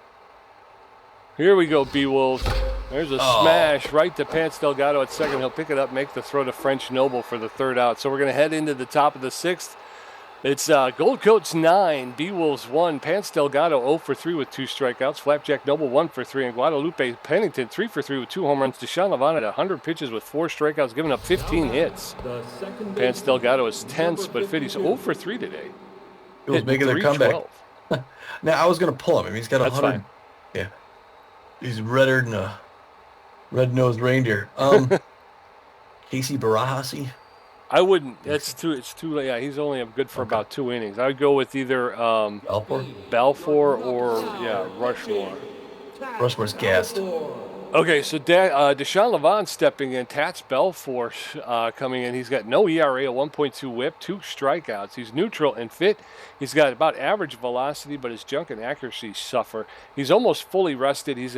Speaker 2: Here we go, B-Wolves. There's a smash right to Pants Delgado at second. He'll pick it up, make the throw to French Noble for the 3rd out. So we're going to head into the top of the 6th. It's Gold Coats 9, B-Wolves 1, Pants Delgado 0 for 3 with 2 strikeouts, Flapjack Noble 1 for 3, and Guadalupe Pennington 3 for 3 with 2 home runs. Deshaun Levon at 100 pitches with 4 strikeouts, giving up 15 hits. Pants Delgado is tense but fit. He's 0 for 3 today.
Speaker 1: He was making their comeback. Now, I was going to pull him. I mean, he's got 100. Fine. Yeah. He's redder than a red-nosed reindeer. Casey Barahasi.
Speaker 2: I wouldn't. It's too late. Yeah, he's only good for about 2 innings. I would go with either Balfour or Rushmore.
Speaker 1: Rushmore's gassed.
Speaker 2: Okay, so Deshaun Levant stepping in. Tats Belfort coming in. He's got no ERA, a 1.2 whip, 2 strikeouts. He's neutral and fit. He's got about average velocity, but his junk and accuracy suffer. He's almost fully rested. He's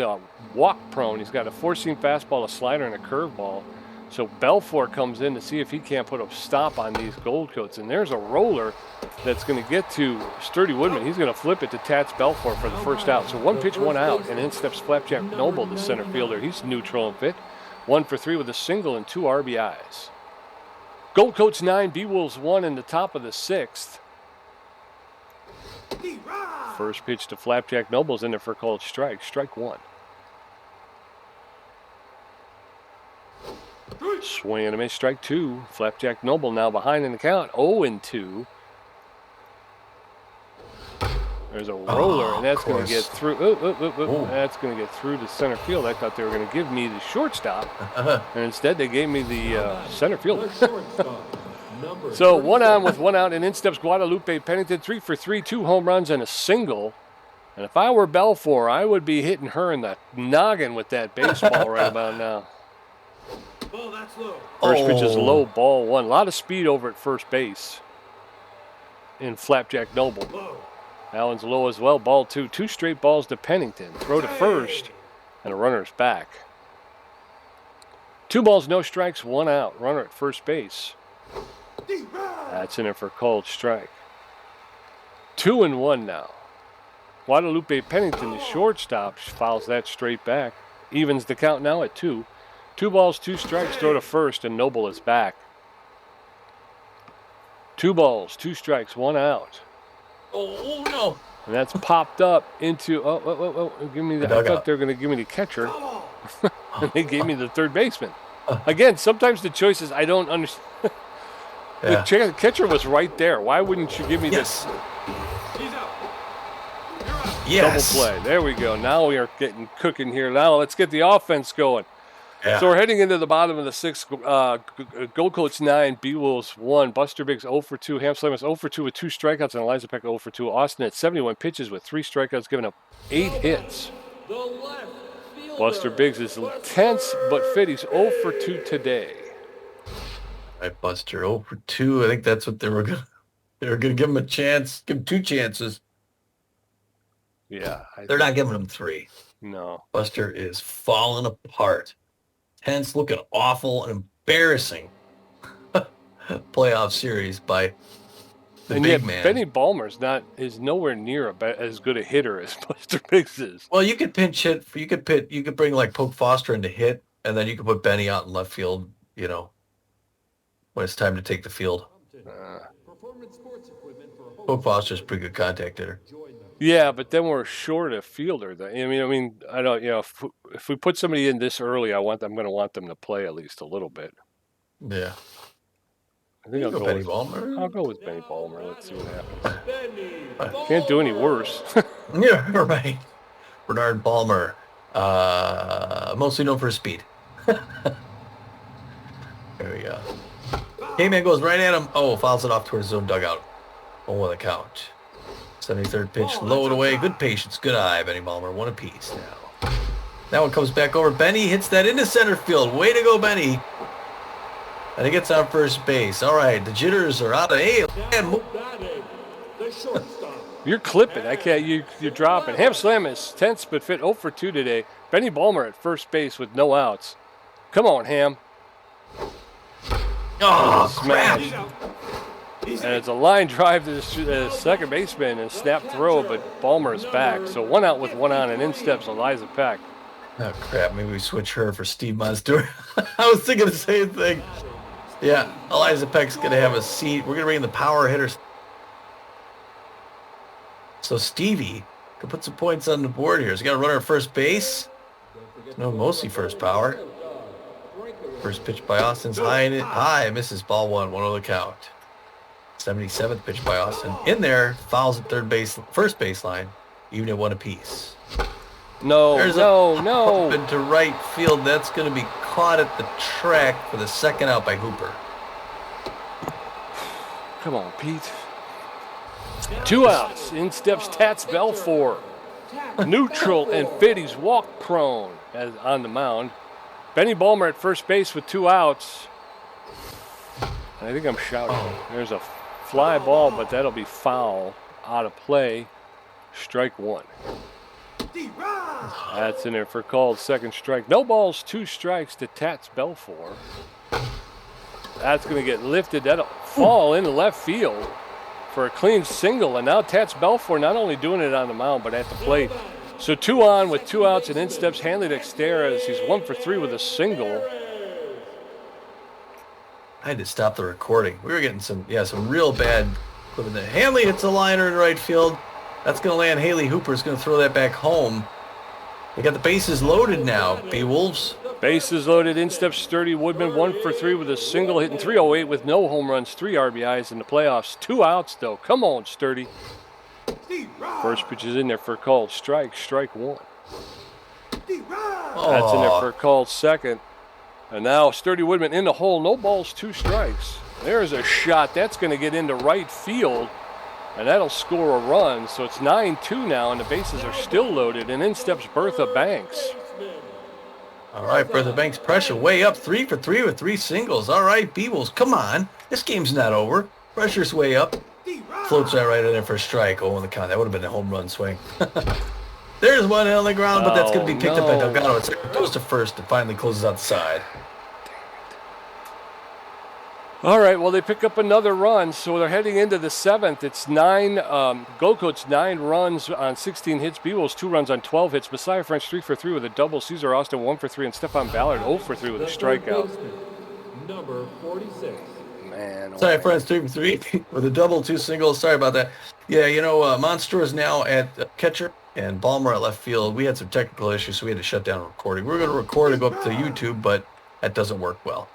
Speaker 2: walk prone. He's got a 4-seam fastball, a slider, and a curveball. So Belfort comes in to see if he can't put a stop on these Gold Coats. And there's a roller that's going to get to Sturdy Woodman. He's going to flip it to Tats Belfort for the first out. So 1 pitch, 1 out, and in steps Flapjack Noble, the center fielder. He's neutral and fit. 1 for 3 with a single and 2 RBIs. Gold Coats 9, B-Wolves 1 in the top of the 6th. First pitch to Flapjack Noble's in there for a called strike. Strike 1. Swing and a miss, strike 2. Flapjack Noble now behind in the count, 0-2. There's a roller, and that's going to get through. That's going to get through to center field. I thought they were going to give me the shortstop, and instead they gave me the center fielder. So 1 on with 1 out, and in steps Guadalupe Pennington, 3 for 3, 2 home runs and a single. And if I were Belfort, I would be hitting her in the noggin with that baseball right about now. First pitch is low, ball 1. A lot of speed over at first base in Flapjack Noble. That one's low as well, ball 2. 2 straight balls to Pennington. Throw to first, and a runner's back. 2 balls, no strikes, 1 out. Runner at first base. That's in it for a called strike. 2-1 now. Guadalupe Pennington, the shortstop, fouls that straight back. Evens the count now at 2. 2 balls, 2 strikes, throw to first, and Noble is back. 2 balls, 2 strikes, 1 out.
Speaker 1: Oh no!
Speaker 2: And that's popped up into give me the. I thought they were going to give me the catcher, and they gave me the third baseman. Again, sometimes the choices I don't understand. The catcher was right there. Why wouldn't you give me this?
Speaker 1: Yes.
Speaker 2: Double play. There we go. Now we are getting cooking here. Now let's get the offense going. Yeah. So we're heading into the bottom of the 6th. Gold Coats 9, B-Wolves 1. Buster Biggs 0 for 2. Ham Slammers 0 for 2 with 2 strikeouts, and Eliza Peck 0 for 2. Austin at 71 pitches with 3 strikeouts, giving up 8 hits. Buster Biggs is tense but fit. He's 0 for 2 today.
Speaker 1: All right, Buster 0 for 2. I think that's what they were going to give him a chance. Give him 2 chances.
Speaker 2: Yeah.
Speaker 1: They're not giving him 3.
Speaker 2: No.
Speaker 1: Buster is falling apart. Tense, looking awful, and embarrassing playoff series by the big man.
Speaker 2: Benny Ballmer's is nowhere near as good a hitter as Buster Biggs is.
Speaker 1: Well, you could pinch hit. You could bring like Poke Foster in to hit, and then you could put Benny out in left field. You know, when it's time to take the field. Poke Foster's a pretty good contact hitter.
Speaker 2: Yeah, but then we're short a fielder. I mean, I don't. If we put somebody in this early, I'm going to want them to play at least a little bit.
Speaker 1: Yeah.
Speaker 2: I think I'll go
Speaker 1: Benny Ballmer.
Speaker 2: I'll go with Benny Ballmer. Let's see what happens. Can't do any worse.
Speaker 1: Yeah, right. Bernard Ballmer, mostly known for his speed. There we go. K-Man goes right at him. Oh, fouls it off towards his own dugout. Oh, the count. 73rd pitch, low and away. Good patience, good eye, Benny Ballmer. 1 apiece now. That one comes back over. Benny hits that into center field. Way to go, Benny. And he gets on first base. All right, the jitters are out of
Speaker 2: You're clipping. I can't. You're dropping. Ham Slam is tense but fit 0 for 2 today. Benny Ballmer at first base with no outs. Come on, Ham.
Speaker 1: Oh, crap.
Speaker 2: And it's a line drive to the second baseman and snap throw, but Ballmer is back. So 1 out with 1 on, and in steps Eliza Peck.
Speaker 1: Oh, crap. Maybe we switch her for Steve Monster. I was thinking the same thing. Yeah, Eliza Peck's going to have a seat. We're going to bring in the power hitters. So Stevie can put some points on the board here. He's got a runner at first base. No, mostly first power. First pitch by Austin's high. Misses ball 1. 1-0 the count. 77th pitch by Austin. In there, fouls at first baseline, even at 1 apiece.
Speaker 2: No.
Speaker 1: Into right field. That's going to be caught at the track for the 2nd out by Hooper.
Speaker 2: Come on, Pete. 2 outs. In steps Tats Belfort. Neutral and fit. He's walk prone. on the mound. Benny Ballmer at first base with 2 outs. I think I'm shouting. There's a fly ball, but that'll be foul, out of play. Strike 1. That's in there for called second strike. No balls, 2 strikes to Tats Belfour. That's going to get lifted. That'll fall into left field for a clean single. And now Tats Belfour not only doing it on the mound, but at the plate. So 2 on with 2 outs, and in steps Hanley Dexteras. He's 1 for 3 with a single.
Speaker 1: I had to stop the recording. We were getting some real bad equipment there. Hanley hits a liner in right field. That's going to land. Haley Hooper's going to throw that back home. They got the bases loaded now, B-Wolves.
Speaker 2: Bases loaded, in steps Sturdy Woodman, 1 for 3 with a single, hitting .308 with no home runs, 3 RBIs in the playoffs. 2 outs, though. Come on, Sturdy. First pitch is in there for a called strike. Strike 1. That's in there for a called second. And now Sturdy Woodman in the hole. No balls, 2 strikes. There's a shot. That's going to get into right field. And that'll score a run. So it's 9-2 now, and the bases are still loaded. And in steps Bertha Banks.
Speaker 1: All right, Bertha Banks, pressure way up. 3 for 3 with 3 singles. All right, B-Wolves, come on. This game's not over. Pressure's way up. Floats that right in there for a strike. Oh, on the count. That would have been a home run swing. There's one on the ground, but that's going to be picked up by Delgado. It goes to first and finally closes out the side.
Speaker 2: All right, well, they pick up another run, so they're heading into the 7th. It's 9, Gold Coats 9 runs on 16 hits, B-Wolves 2 runs on 12 hits, Messiah French 3 for 3 with a double, Cesar Austin 1 for 3, and Stefan Ballard 0 for 3 with a strikeout.
Speaker 3: Number 46.
Speaker 2: Man.
Speaker 1: Messiah French 3 for 3 with a double, 2 singles. Sorry about that. Yeah, Monster is now at catcher and Ballmer at left field. We had some technical issues, so we had to shut down recording. We were going to record and go up to YouTube, but that doesn't work well.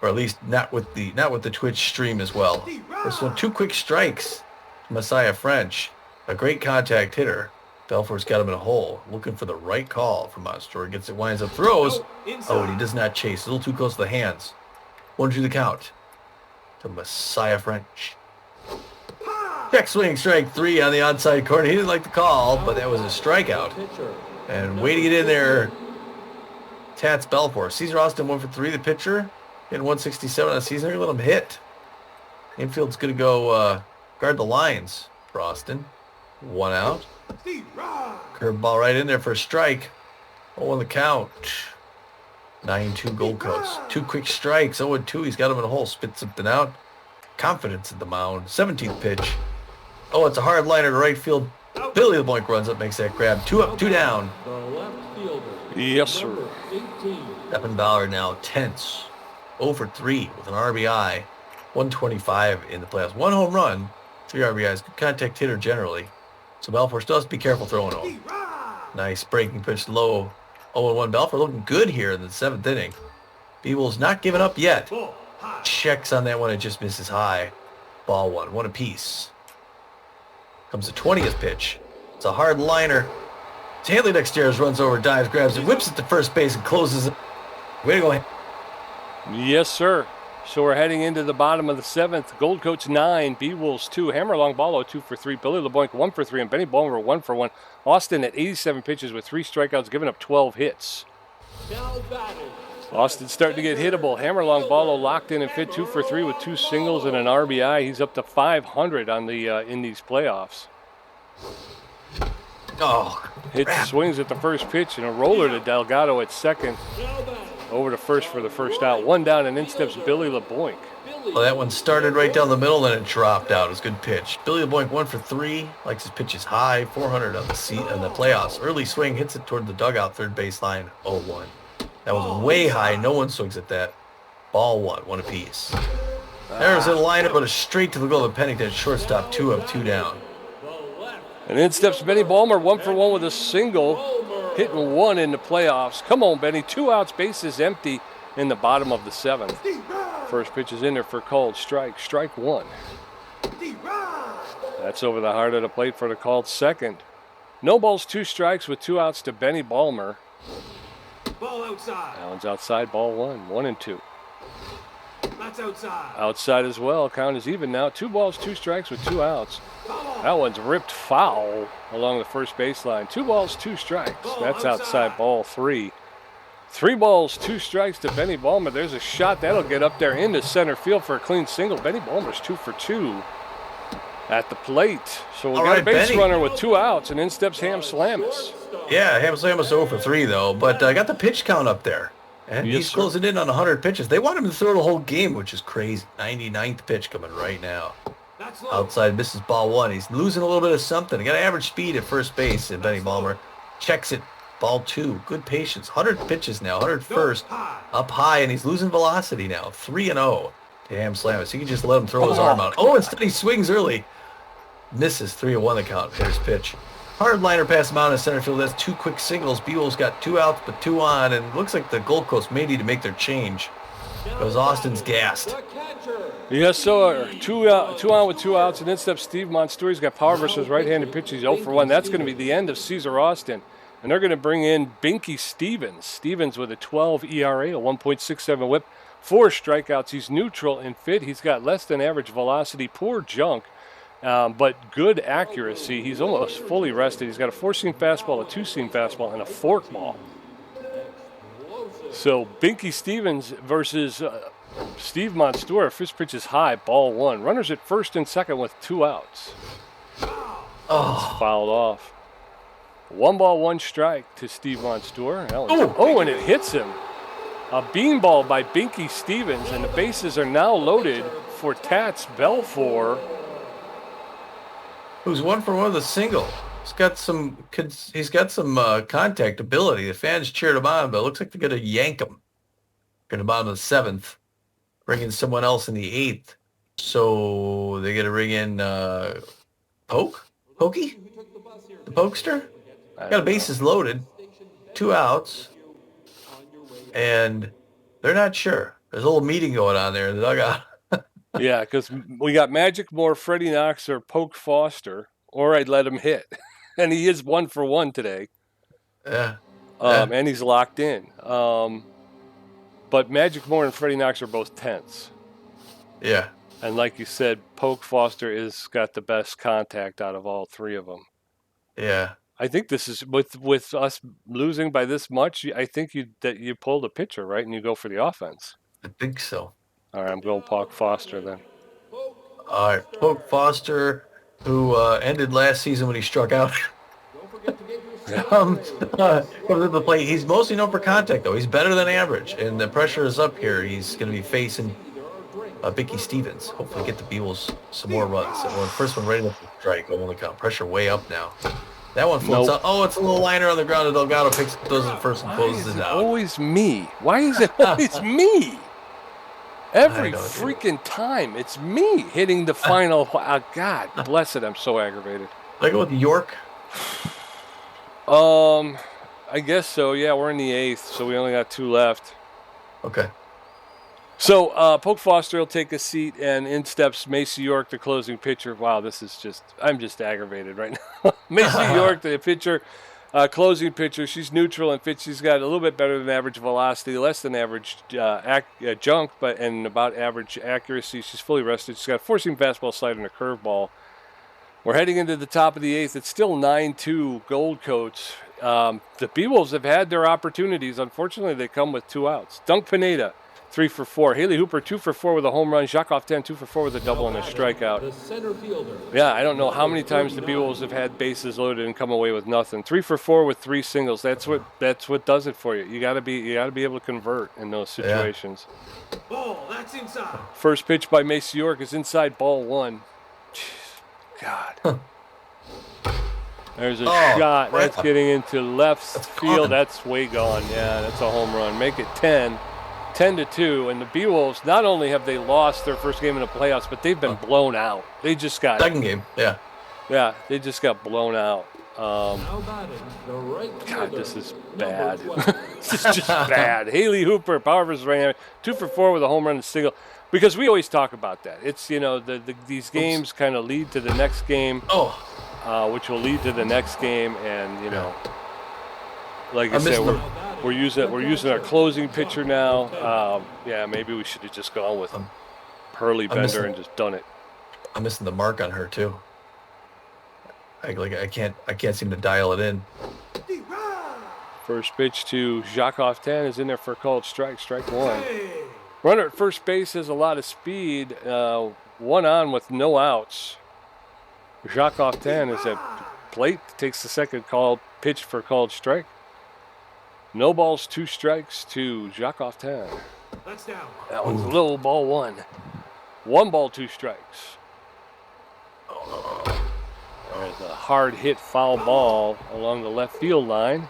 Speaker 1: Or at least not with the Twitch stream as well. So 2 quick strikes. Messiah French, a great contact hitter. Belfour's got him in a hole, looking for the right call from Monster. Gets it, winds up, throws. Oh, and he does not chase. A little too close to the hands. 1-2 the count to Messiah French. Check swing, strike 3 on the outside corner. He didn't like the call, but that was a strikeout. And way to get in there, Tats Belfour. Cesar Austin 1 for 3, the pitcher. Hitting 167 on the season. They're going to let him hit. Infield's going to go guard the lines for Austin. 1 out. Curveball right in there for a strike. 0 on the count. 9-2 Gold Coast. 2 quick strikes. 0-2. He's got him in a hole. Spits something out. Confidence at the mound. 17th pitch. Oh, it's a hard liner to right field. Billy the Boink runs up, makes that grab. 2 up, 2 down.
Speaker 3: The left fielder.
Speaker 2: Yes, sir.
Speaker 3: Number 18.
Speaker 1: Stephen Ballard now tense. 0 for 3 with an RBI. 125 in the playoffs. 1 home run, 3 RBIs. Good contact hitter generally. So Belfour still has to be careful throwing him. Nice breaking pitch low. 0-1. Belfour looking good here in the 7th inning. B-Wolves not giving up yet. Checks on that one. It just misses high. Ball 1. 1 apiece. Comes the 20th pitch. It's a hard liner. Hanley Dexteras runs over, dives, grabs it, whips it to first base, and closes it. Way to go.
Speaker 2: Yes, sir. So we're heading into the bottom of the 7th. Gold Coats 9, B-Wolves 2, Hammerlong Ballo 2 for 3, Billy LeBoink 1 for 3, and Benny Ballmer 1 for 1. Austin at 87 pitches with 3 strikeouts, giving up 12 hits. Austin's starting to get hittable. Hammerlong Ballo locked in and fit 2 for 3 with 2 singles and an RBI. He's up to 500 on the in these playoffs.
Speaker 1: Oh,
Speaker 2: Hits swings at the first pitch and a roller to Delgado at second. Over to first for the first out. 1 down, and in steps Billy LeBoink.
Speaker 1: well, that one started right down the middle, then it dropped out. It was a good pitch. Billy LeBoink 1 for 3. Likes his pitches high. 400 on the seat in the playoffs. Early swing hits it toward the dugout, third baseline. 0-1. That was way high. No one swings at that. Ball 1. 1 apiece. There's a liner, but a straight to the goal of Pennington. Shortstop, 2 up, 2 down.
Speaker 2: And in steps Benny Ballmer, 1 for 1 with a single. Hitting 1 in the playoffs. Come on, Benny. 2 outs, bases empty in the bottom of the 7th. First pitch is in there for called strike. Strike 1. That's over the heart of the plate for the called second. No balls, 2 strikes with 2 outs to Benny Ballmer.
Speaker 3: Ball outside.
Speaker 2: That one's outside, ball 1. 1-2.
Speaker 3: That's outside.
Speaker 2: Outside as well. Count is even now. 2 balls, 2 strikes with 2 outs. That one's ripped foul along the first baseline. 2 balls, 2 strikes. That's outside, ball 3. 3 balls, 2 strikes to Benny Ballmer. There's a shot that'll get up there into center field for a clean single. Benny Ballmer's 2 for 2 at the plate. So we got a base runner with 2 outs, and in steps Ham Slamus.
Speaker 1: Yeah, Ham Slamus 0 for 3 though, but I got the pitch count up there, and he's closing in on 100 pitches. They want him to throw the whole game, which is crazy. 99th pitch coming right now. Outside misses ball 1. He's losing a little bit of something. He got average speed at first base, and Benny Ballmer checks it. Ball 2. Good patience. 100 pitches now. 101st. Up high, and he's losing velocity now. 3-0 to Ham Slamus. He can just let him throw his arm out. Oh, instead he swings early. Misses. 3-1 the count. Here's pitch. Hard liner past him out in center field. That's 2 quick singles. Buell's got 2 outs, but 2 on, and looks like the Gold Coast may need to make their change because Austin's gassed.
Speaker 2: Yes, so 2 on with 2 outs, and in steps Steve Monstour. He's got power versus right-handed pitch. He's 0 for 1. That's going to be the end of Cesar Austin. And they're going to bring in Binky Stevens. Stevens with a 12 ERA, a 1.67 whip, 4 strikeouts. He's neutral and fit. He's got less than average velocity, poor junk, but good accuracy. He's almost fully rested. He's got a 4-seam fastball, a 2-seam fastball, and a forkball. So Binky Stevens versus Steve Monstour. First pitch is high, ball 1. Runners at first and second with 2 outs. It's fouled off. 1 ball, 1 strike to Steve Monstour. And it hits him. A beanball by Binky Stevens, and the bases are now loaded for Tats Belfour.
Speaker 1: Who's 1 for 1 with a single. He's got some contact ability. The fans cheered him on, but it looks like they're going to yank him. Going to bottom of the 7th. Bring in someone else in the 8th. So they're going to bring in Pokey? The Pokester? Got a bases loaded, 2 outs, and they're not sure. There's a little meeting going on there in the dugout.
Speaker 2: Yeah, because we got Magic Moore, Freddie Knox, or Poke Foster, or I'd let him hit. And he is 1 for 1 today.
Speaker 1: Yeah.
Speaker 2: And he's locked in. But Magic Moore and Freddie Knox are both tense.
Speaker 1: Yeah.
Speaker 2: And like you said, Poke Foster is got the best contact out of all 3 of them.
Speaker 1: Yeah.
Speaker 2: I think this is with us losing by this much. I think you pull the pitcher, right, and you go for the offense.
Speaker 1: I think so.
Speaker 2: All right, I'm going Poke Foster then.
Speaker 1: All right, Poke Foster, who ended last season when he struck out. Comes to the plate. He's mostly known for contact, though. He's better than average, and the pressure is up here. He's going to be facing Binky Stevens. Hopefully get the Beatles some more runs. First one right in the strike. Only count. Pressure way up now. That one floats out. Oh, it's a little liner on the ground, and Delgado picks it, throws it first and closes it out.
Speaker 2: Always me. Why is it always me? Every freaking time, it's me hitting the final. God bless it. I'm so aggravated.
Speaker 1: Did I go with York?
Speaker 2: I guess so. Yeah, we're in the 8th, so we only got 2 left.
Speaker 1: Okay.
Speaker 2: So Poke Foster will take a seat, and in steps Macy York, the closing pitcher. Wow, I'm just aggravated right now. Macy York, the pitcher, closing pitcher. She's neutral and fit. She's got a little bit better than average velocity, less than average junk, and about average accuracy. She's fully rested. She's got a 4-seam fastball, slider, and a curveball. We're heading into the top of the 8th. It's still 9-2 Gold Coats. The B-Wolves have had their opportunities. Unfortunately, they come with 2 outs. Dunk Pineda, 3 for 4. Haley Hooper, 2 for 4 with a home run. Jacques Often, 2 for 4 with a double and a strikeout. Yeah, I don't know how many times the B-Wolves have had bases loaded and come away with nothing. 3 for 4 with 3 singles. That's what does it for you. You got to be able to convert in those situations.
Speaker 3: Yeah. Ball, that's inside.
Speaker 2: First pitch by Macy York is inside, ball 1. God. There's a shot. That's getting into left field. That's way gone. Yeah, that's a home run. Make it 10-2. And the B-Wolves, not only have they lost their first game in the playoffs, but they've been blown out. They just got...
Speaker 1: Second game, yeah.
Speaker 2: Yeah, they just got blown out. God, this is bad. This is just bad. Haley Hooper, power versus right, 2 for 4 with a home run and single. Because we always talk about that. It's, these games kind of lead to the next game, which will lead to the next game. And, like I said, we're using our closing pitcher now. Maybe we should have just gone with Hurley Bender and just done it.
Speaker 1: I'm missing the mark on her, too. I can't seem to dial it in.
Speaker 2: First pitch to Jacques Oftan is in there for a called strike. Strike one. Runner at first base has a lot of speed. One on with no outs. Jacques Oftan is at plate. Takes the second called pitch for called strike. No balls, 2 strikes to Jacques Oftan. That one's low, ball 1. 1 ball, 2 strikes. There's a hard hit foul ball along the left field line.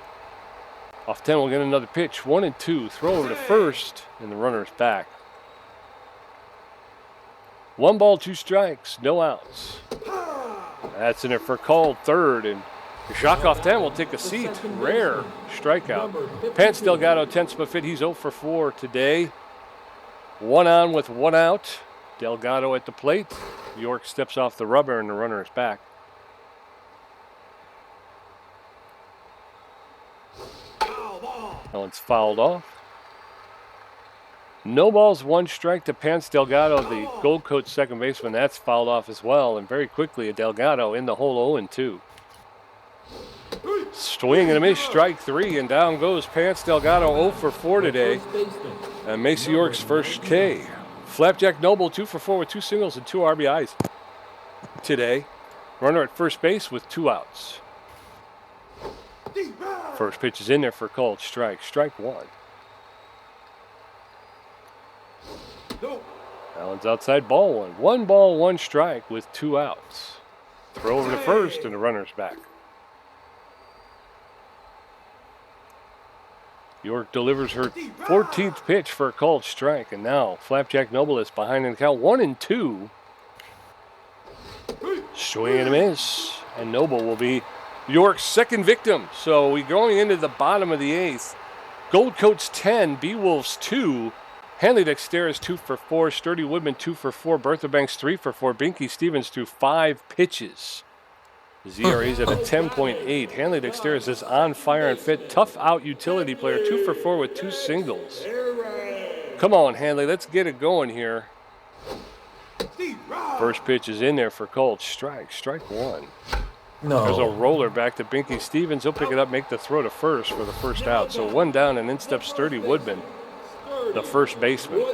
Speaker 2: Oftan will get another pitch. 1-2. Throw over to first, and the runner's back. 1 ball, 2 strikes, no outs. That's in there for called third, and Jacques Oftan will take a seat. Rare strikeout. Pants Delgado, 10th spot fit. He's 0 for 4 today. 1 on with 1 out. Delgado at the plate. York steps off the rubber, and the runner is back. That one's fouled off. No balls, 1 strike to Pants Delgado, the Gold Coat second baseman. That's fouled off as well. And very quickly, a Delgado in the hole 0-2. Swing and a miss, strike 3, and down goes Pants Delgado 0 for 4 today. And Macy York's first K. Flapjack Noble 2 for 4 with 2 singles and 2 RBIs today. Runner at first base with 2 outs. First pitch is in there for called strike. Strike 1. That one's outside, ball 1. 1 ball, 1 strike with 2 outs. Throw over to first, and the runner's back. York delivers her 14th pitch for a called strike, and now Flapjack Noble is behind in the count. 1-2. Swing and a miss, and Noble will be York's second victim. So we're going into the bottom of the 8th. Gold Coats 10, B-Wolves 2. Hanley Dexter is 2 for 4. Sturdy Woodman 2 for 4. Bertha Banks 3 for 4. Binky Stevens threw 5 pitches. ZRA is at a 10.8. Hanley Dexter is on fire and fit. Tough out utility player. 2 for 4 with 2 singles. Come on, Hanley. Let's get it going here. First pitch is in there for called strike. Strike 1.
Speaker 1: No.
Speaker 2: There's a roller back to Binky Stevens. He'll pick it up, make the throw to first for the first out. So 1 down, and in steps Sturdy Woodman, the first baseman.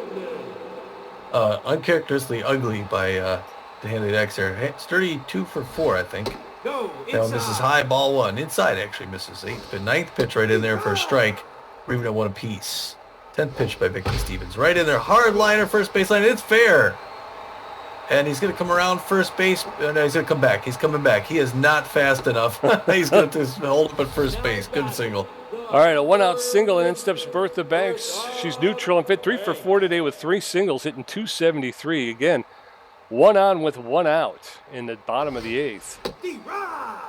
Speaker 1: Uncharacteristically ugly by the Hanley Dexter. Sturdy 2 for 4, I think. Now misses high, ball 1. Inside, actually, misses 8th. But 9th pitch right in there for a strike. We're even at 1 apiece. 10th pitch by Binky Stevens. Right in there. Hard liner, first baseline. It's fair. And he's going to come around first base. No, he's going to come back. He's coming back. He is not fast enough. He's going to hold up at first base. Good single.
Speaker 2: All right, a 1-out single, and in steps Bertha Banks. She's neutral and fit. 3 for 4 today with 3 singles, hitting .273. Again, 1 on with 1 out in the bottom of the 8th.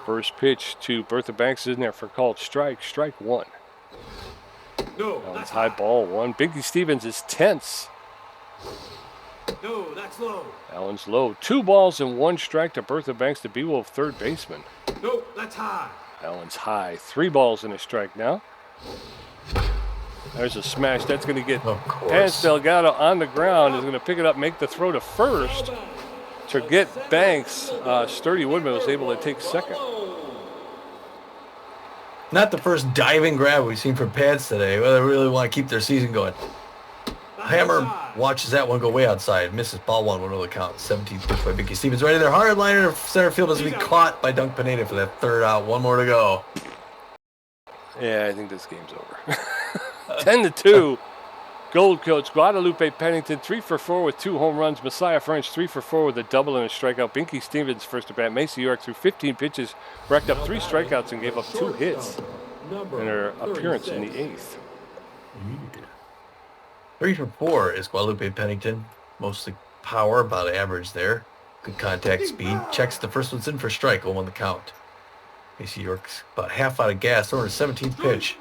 Speaker 2: First pitch to Bertha Banks is in there for called strike. Strike 1. That one's high, ball 1. Binky Stevens is tense.
Speaker 3: No, that's low.
Speaker 2: That one's low. 2 balls and 1 strike to Bertha Banks, the B-Wolf third baseman.
Speaker 3: No, that's high.
Speaker 2: That one's high. 3 balls and a strike now. There's a smash. That's going to get Pants Delgado on the ground. Is going to pick it up, make the throw to first. To get Banks, Sturdy Woodman was able to take second.
Speaker 1: Not the first diving grab we've seen from Pants today. Well, they really want to keep their season going. Hammer watches that one go way outside. Misses ball 1, 1 the count. 17th pitch by Binky Stevens. Right in there. Hard liner center field is going to be caught by Dunk Pineda for that 3rd out. 1 more to go.
Speaker 2: Yeah, I think this game's over. 10-2. Gold Coats. Guadalupe Pennington 3 for 4 with 2 home runs. Messiah French 3 for 4 with a double and a strikeout. Binky Stevens first at bat. Macy York threw 15 pitches, racked up 3 strikeouts, and gave up 2 hits in her appearance in the 8th.
Speaker 1: 3 for 4 is Guadalupe Pennington. Mostly power, about average there. Good contact speed. Checks the first one's in for strike. 0 on the count. Macy York's about half out of gas. Over to 17th pitch.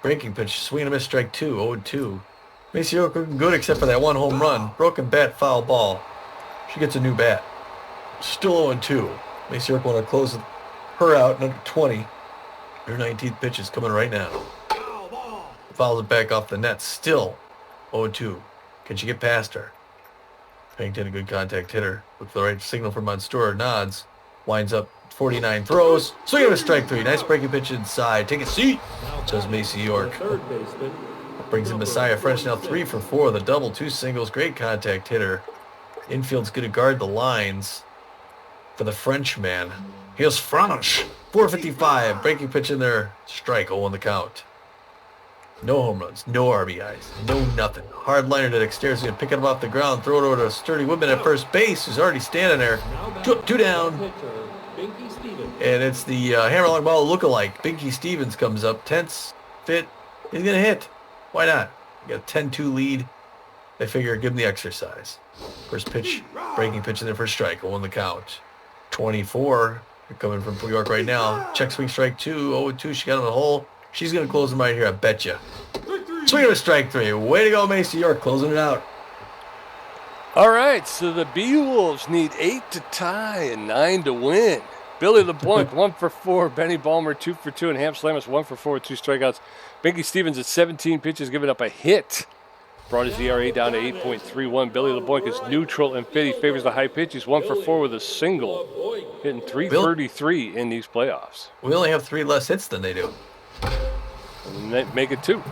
Speaker 1: Breaking pitch. Swing and a miss. Strike 2. 0-2. Macy York looking good except for that 1 home run. Broken bat, foul ball. She gets a new bat. Still 0-2. Macy York want to close her out in under 20. Her 19th pitch is coming right now. Fouls it back off the net. Still 0-2. Can she get past her? Pennington, a good contact hitter. Look for the right signal from Monstour. Nods. Winds up 49 throws. Swing of a strike 3. Nice breaking pitch inside. Take a seat, says Macy York.
Speaker 3: Third baseman.
Speaker 1: Brings in Messiah French now 3 for 4. The double, 2 singles. Great contact hitter. Infield's going to guard the lines for the Frenchman. Here's French. 455. Breaking pitch in there. Strike. 0 on the count. No home runs. No RBIs. No nothing. Hard liner to Dexter's going to pick it up off the ground. Throw it over to Sturdy Woodman at first base, who's already standing there. Two down.
Speaker 3: Pitcher, Binky Stevens.
Speaker 1: And it's the hammer long ball lookalike. Binky Stevens comes up. Tense. Fit. He's going to hit. Why not? You got a 10-2 lead. They figure give him the exercise. First pitch. Breaking pitch in there for a strike. 0 on the count. 24. They're coming from New York right now. Check swing strike 2. 0-2. She got him in the hole. She's going to close him right here, I bet you. Swing of a strike 3. Way to go, Macy York, closing it out.
Speaker 2: All right, so the Bee-Wolves need 8 to tie and 9 to win. Billy LeBlanc, 1 for 4. Benny Ballmer, 2 for 2. And Ham Slamus, 1 for 4 with 2 strikeouts. Binky Stevens at 17 pitches, giving up a hit. Brought his ERA down to 8.31. Billy LeBlanc is neutral and fit. He favors the high pitch. He's 1 for 4 with a single. Hitting .333 in these playoffs.
Speaker 1: We only have 3 less hits than they do.
Speaker 2: And they make it 2.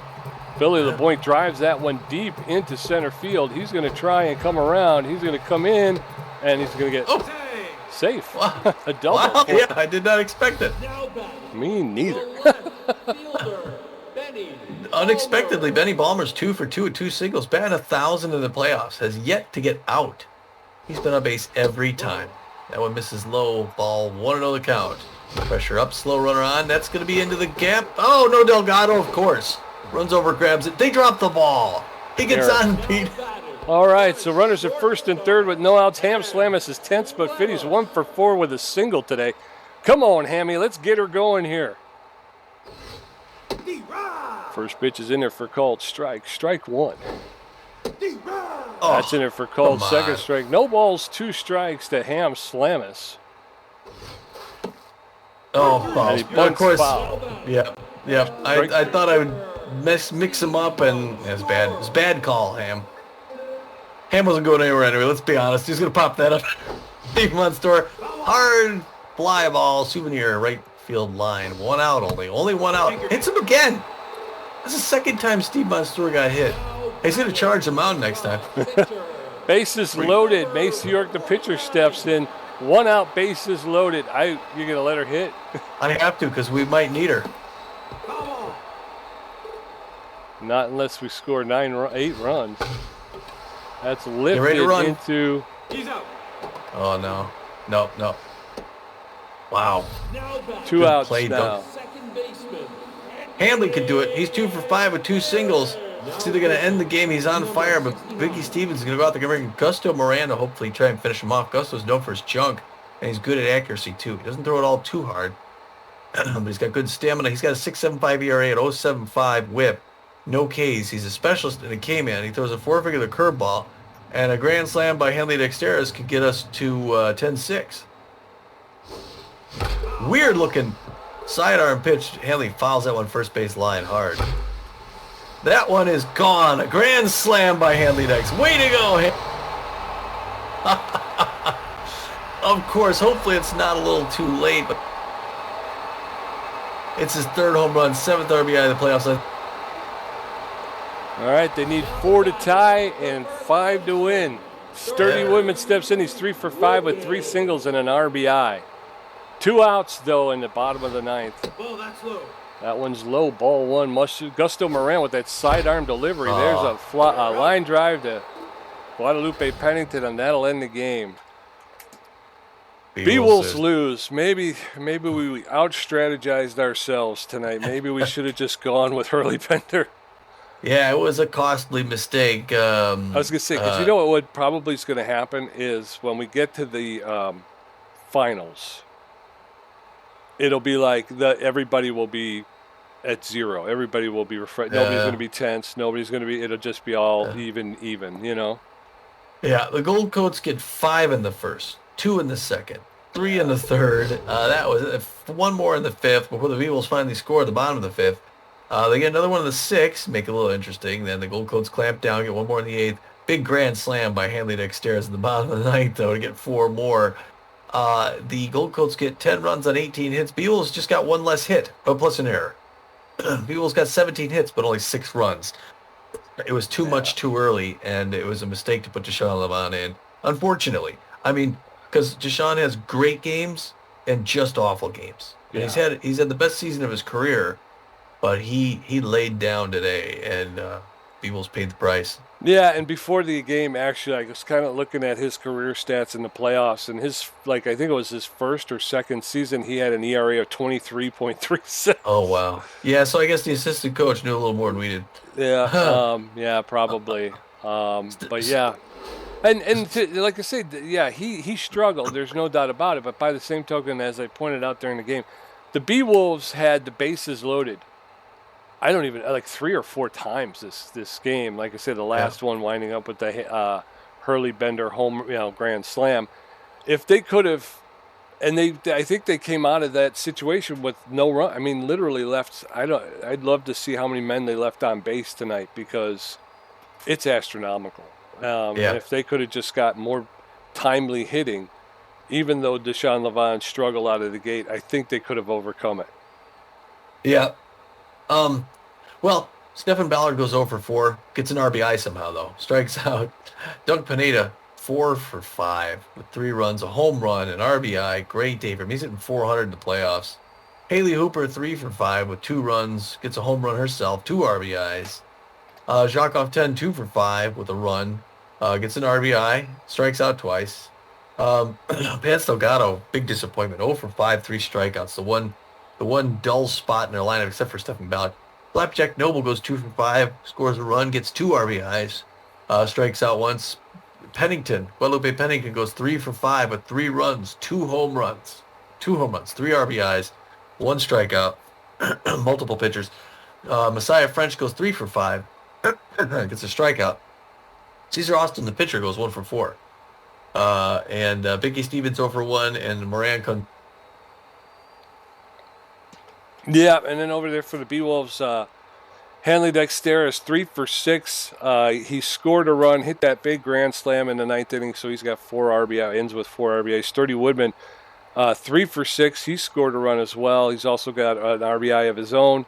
Speaker 2: Billy LeBlanc drives that one deep into center field. He's going to try and come around. He's going to come in, and he's going to get safe.
Speaker 1: Wow.
Speaker 2: A double.
Speaker 1: Wow, yeah, I did not expect it.
Speaker 2: Me neither.
Speaker 1: Unexpectedly, Benny Ballmer's 2 for 2 with 2 singles. Batting 1,000 in the playoffs. Has yet to get out. He's been on base every time. That one misses low. Ball 1-0 the count. Pressure up, slow runner on. That's going to be into the gap. Oh, no Delgado, of course. Runs over, grabs it. They drop the ball. He gets on, Pete.
Speaker 2: All right, so runners at first and third with no outs. Ham Slamus is tense, but Fitty's 1 for 4 with a single today. Come on, Hammy, let's get her going here. First pitch is in there for called strike. Strike 1. That's in there for called second strike. No balls, 2 strikes to Ham Slamus.
Speaker 1: Oh, of course.
Speaker 2: Foul.
Speaker 1: Yeah. I thought I would mix him up, and it's bad. It's bad call, Ham. Ham wasn't going anywhere anyway. Let's be honest. He's gonna pop that up. Steve Munster, hard fly ball, souvenir, right field line. 1 out only. Only 1 out. Hits him again. That's the second time Steve Munster got hit. He's gonna charge the mound next time.
Speaker 2: Bases loaded. Macy York, the pitcher, steps in. 1 out, bases loaded. You're gonna let her hit?
Speaker 1: I have to, because we might need her.
Speaker 2: Not unless we score 8 runs. That's lifted
Speaker 1: ready to run.
Speaker 2: into.
Speaker 3: He's out.
Speaker 1: Oh no. No. Wow.
Speaker 2: 2 outs
Speaker 1: play,
Speaker 2: now.
Speaker 3: Second baseman.
Speaker 1: Hanley could do it. He's 2 for 5 with 2 singles. It's either going to end the game. He's on fire, but Binky Stevens is going to go out there and bring Gusto Miranda, hopefully try and finish him off. Gusto's known for his junk, and he's good at accuracy, too. He doesn't throw it all too hard, but he's got good stamina. He's got a 6.75 ERA at 0.75 whip. No Ks. He's a specialist in a K-man. He throws a 4-figure curveball, and a grand slam by Hanley Dexteris could get us to 10-6. Weird-looking sidearm pitch. Hanley fouls that one first base line hard. That one is gone. A grand slam by Hanley Dex. Way to go. Of course, hopefully it's not a little too late, but it's his 3rd home run, 7th RBI of the playoffs.
Speaker 2: All right, they need 4 to tie and 5 to win. Sturdy Woodman steps in. He's 3 for 5 with 3 singles and an RBI. 2 outs, though, in the bottom of the 9th.
Speaker 3: Oh, that's low.
Speaker 2: That one's low, ball 1. Gusto Moran with that sidearm delivery. There's a line drive to Guadalupe Pennington, and that'll end the game. Bee-Wolves lose. Maybe we out-strategized ourselves tonight. Maybe we should have just gone with Hurley Bender.
Speaker 1: Yeah, it was a costly mistake.
Speaker 2: I was going to say, because you know what probably is going to happen is when we get to the finals, it'll be like everybody will be at 0. Everybody will be refreshed. Nobody's going to be tense. Nobody's going to be. It'll just be all even. You know.
Speaker 1: Yeah, the Gold Coats get 5 in the first, 2 in the second, 3 in the third. That was it. 1 more in the 5th before the Beagles finally score at the bottom of the 5th. They get another one in the 6th, make it a little interesting. Then the Gold Coats clamp down, get 1 more in the 8th. Big grand slam by Hanley Dexteris at the bottom of the 9th, though, to get 4 more. The Gold Coats get 10 runs on 18 hits. Buell's just got one less hit, but plus an error. Buell's got 17 hits, but only 6 runs. It was too much too early, and it was a mistake to put Deshaun Levon in. Unfortunately, I mean, because Deshaun has great games and just awful games. And he's had the best season of his career, but he laid down today, and Beagles paid the price.
Speaker 2: Yeah, and before the game, actually, I was kind of looking at his career stats in the playoffs, and I think it was his first or second season, he had an ERA of 23.36.
Speaker 1: Oh wow, yeah. So I guess the assistant coach knew a little more than we did.
Speaker 2: Yeah, probably. But yeah, like I said, yeah, he struggled. There's no doubt about it. But by the same token, as I pointed out during the game, the B Wolves had the bases loaded. I don't even like 3 or 4 times this game. Like I said, the last one winding up with the Hurley Bender home, grand slam. If they could have, and I think they came out of that situation with no run. I mean, literally left. I'd love to see how many men they left on base tonight because it's astronomical. And if they could have just got more timely hitting, even though Deshaun Levon struggled out of the gate, I think they could have overcome it.
Speaker 1: Yeah. Well, Stephen Ballard goes 0 for 4, gets an RBI somehow though. Strikes out. Doug Pineda 4 for 5 with 3 runs, a home run, an RBI. Great day for him. He's hitting 400 in the playoffs. Haley Hooper 3 for 5 with 2 runs, gets a home run herself, 2 RBIs. Zhakov 2 for 5 with a run, gets an RBI, strikes out twice. Pans Delgado, big disappointment, 0 for 5, 3 strikeouts. The one dull spot in their lineup, except for Stephen Ballard. Flapjack Noble goes 2 for 5, scores a run, gets 2 RBIs, strikes out once. Guadalupe Pennington goes 3 for 5 with 3 runs, 2 home runs, 3 RBIs, 1 strikeout, multiple pitchers. Messiah French goes 3 for 5, gets a strikeout. Caesar Austin, the pitcher, goes 1 for 4. And Bicky Stevens 0 for 1, and Moran
Speaker 2: Yeah, and then over there for the B-Wolves, Hanley Dexter is 3 for 6. He scored a run, hit that big grand slam in the 9th inning, so he's got 4 RBI, ends with 4 RBIs. Sturdy Woodman, 3 for 6. He scored a run as well. He's also got an RBI of his own.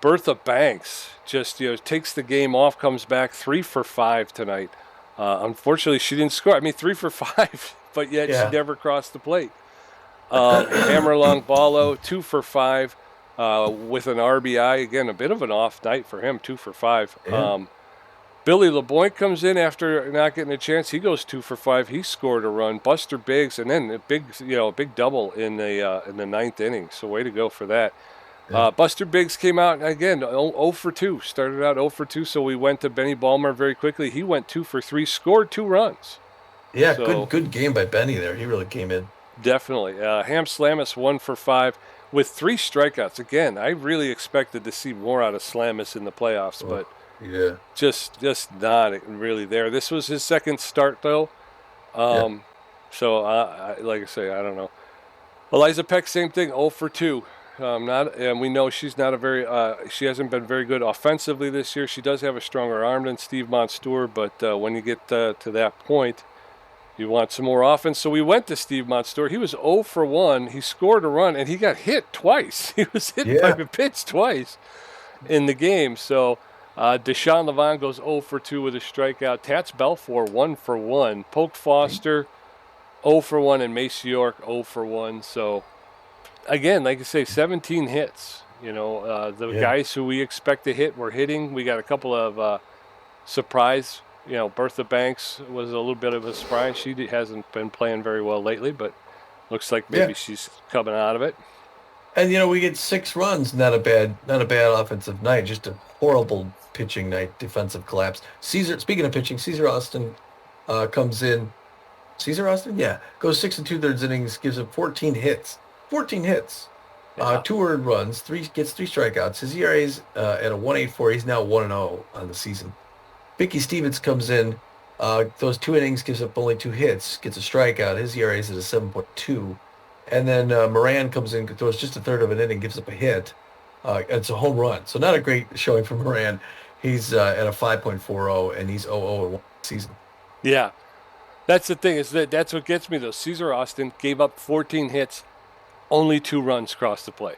Speaker 2: Bertha Banks just takes the game off, comes back 3 for 5 tonight. Unfortunately, she didn't score. I mean, 3 for 5, but yet she never crossed the plate. Hammerlong Ballo, 2 for 5 with an RBI. Again, a bit of an off night for him, 2 for 5. Yeah. Billy LeBoy comes in after not getting a chance. He goes 2 for 5. He scored a run. Buster Biggs, and then a big double in the 9th inning. So way to go for that. Yeah. Buster Biggs came out again 0 for 2. Started out 0 for 2. So we went to Benny Ballmer very quickly. He went 2 for 3. Scored 2 runs.
Speaker 1: Yeah, so, good game by Benny there. He really came in.
Speaker 2: Definitely. Ham Slamus 1 for 5 with 3 strikeouts. Again, I really expected to see more out of Slamus in the playoffs, but just not really there. This was his second start, though. So, like I say, I don't know. Eliza Peck, same thing, 0 for 2. And we know she's not she hasn't been very good offensively this year. She does have a stronger arm than Steve Monstour, but when you get to that point, you want some more offense. So we went to Steve Monstour. He was 0 for 1. He scored a run, and he got hit twice. He was hit by a pitch twice in the game. So Deshaun Levon goes 0 for 2 with a strikeout. Tats Belfour 1 for 1. Polk Foster 0 for 1, and Mace York 0 for 1. So, again, like I say, 17 hits. The guys who we expect to hit were hitting. We got a couple of surprise. Bertha Banks was a little bit of a surprise. She hasn't been playing very well lately, but looks like maybe she's coming out of it.
Speaker 1: And we get 6 runs, not a bad offensive night, just a horrible pitching night, defensive collapse. Speaking of pitching, Caesar Austin comes in. Caesar Austin, goes 6 2/3 innings, gives up 14 hits. 14 hits. 2 earned runs, gets 3 strikeouts. His ERA is at a 1.84. He's now 1-0 on the season. Vicky Stevens comes in, those 2 innings, gives up only 2 hits, gets a strikeout. His ERA is at a 7.2. And then Moran comes in, throws just a third of an inning, gives up a hit. It's a home run. So not a great showing from Moran. He's at a 5.40, and he's 0-0 in one season.
Speaker 2: Yeah. That's the thing, is that's what gets me though. Caesar Austin gave up 14 hits, only 2 runs across the play.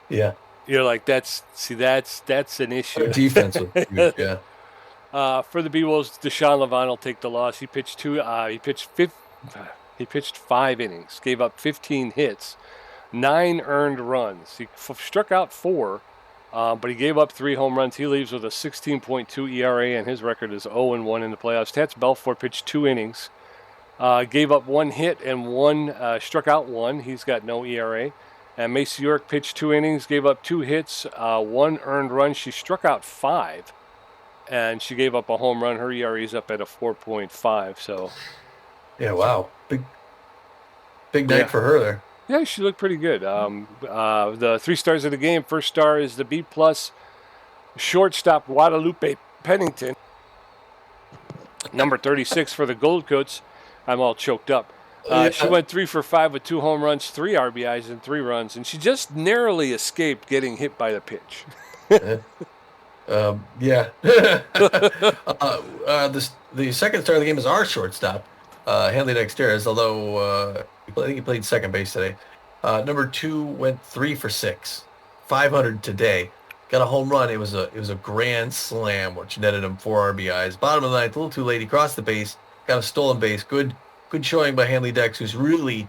Speaker 1: Yeah.
Speaker 2: You're like, that's an issue.
Speaker 1: Their defense was huge. Yeah.
Speaker 2: For the B-Wolves, Deshaun Levine will take the loss. He pitched he pitched 5 innings, gave up 15 hits, 9 earned runs. He struck out 4, but he gave up 3 home runs. He leaves with a 16.2 ERA, and his record is 0-1 in the playoffs. Tats Belfour pitched 2 innings, gave up 1 hit and struck out 1. He's got no ERA. And Macy York pitched 2 innings, gave up 2 hits, 1 earned run. She struck out 5, and she gave up a home run. Her ERA is up at a 4.5. So,
Speaker 1: Yeah. Wow. Big night for her there.
Speaker 2: yeah, she looked pretty good. The 3 stars of the game. First star is the B+ shortstop Guadalupe Pennington, number 36 for the Gold Coats. I'm all choked up. She went 3 for 5 with 2 home runs, 3 RBIs, and 3 runs, and she just narrowly escaped getting hit by the pitch.
Speaker 1: Yeah. The second star of the game is our shortstop, Hanley Dexteris, although I think he played second base today. Number 2 went 3 for 6, 500 today. Got a home run. It was a grand slam, which netted him 4 RBIs. Bottom of the ninth, a little too late. He crossed the base, got a stolen base. Good showing by Hanley Dex, who's really,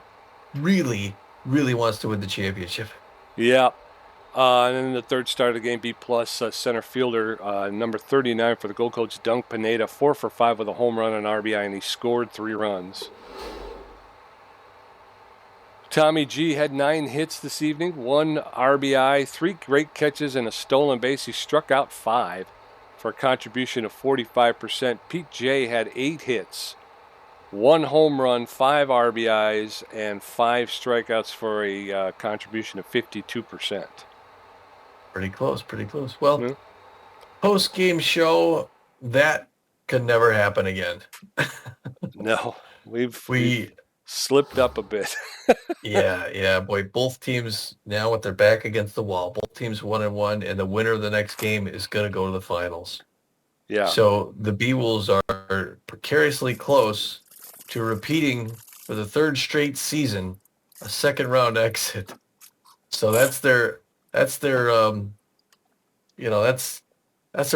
Speaker 1: really, really wants to win the championship.
Speaker 2: Yeah. And then the third star of the game, B+ center fielder, number 39 for the Gold Coats, Dunk Pineda, 4 for 5 with a home run and RBI, and he scored 3 runs. Tommy G had 9 hits this evening, 1 RBI, 3 great catches, and a stolen base. He struck out 5 for a contribution of 45%. Pete J had 8 hits, 1 home run, 5 RBIs, and 5 strikeouts for a contribution of 52%.
Speaker 1: Pretty close. Well, post-game show, that could never happen again.
Speaker 2: No, we've slipped up a bit.
Speaker 1: Yeah, boy. Both teams now with their back against the wall. Both teams 1-1, and the winner of the next game is going to go to the finals.
Speaker 2: Yeah.
Speaker 1: So the B-Wolves are precariously close to repeating for the 3rd straight season a second round exit. So that's their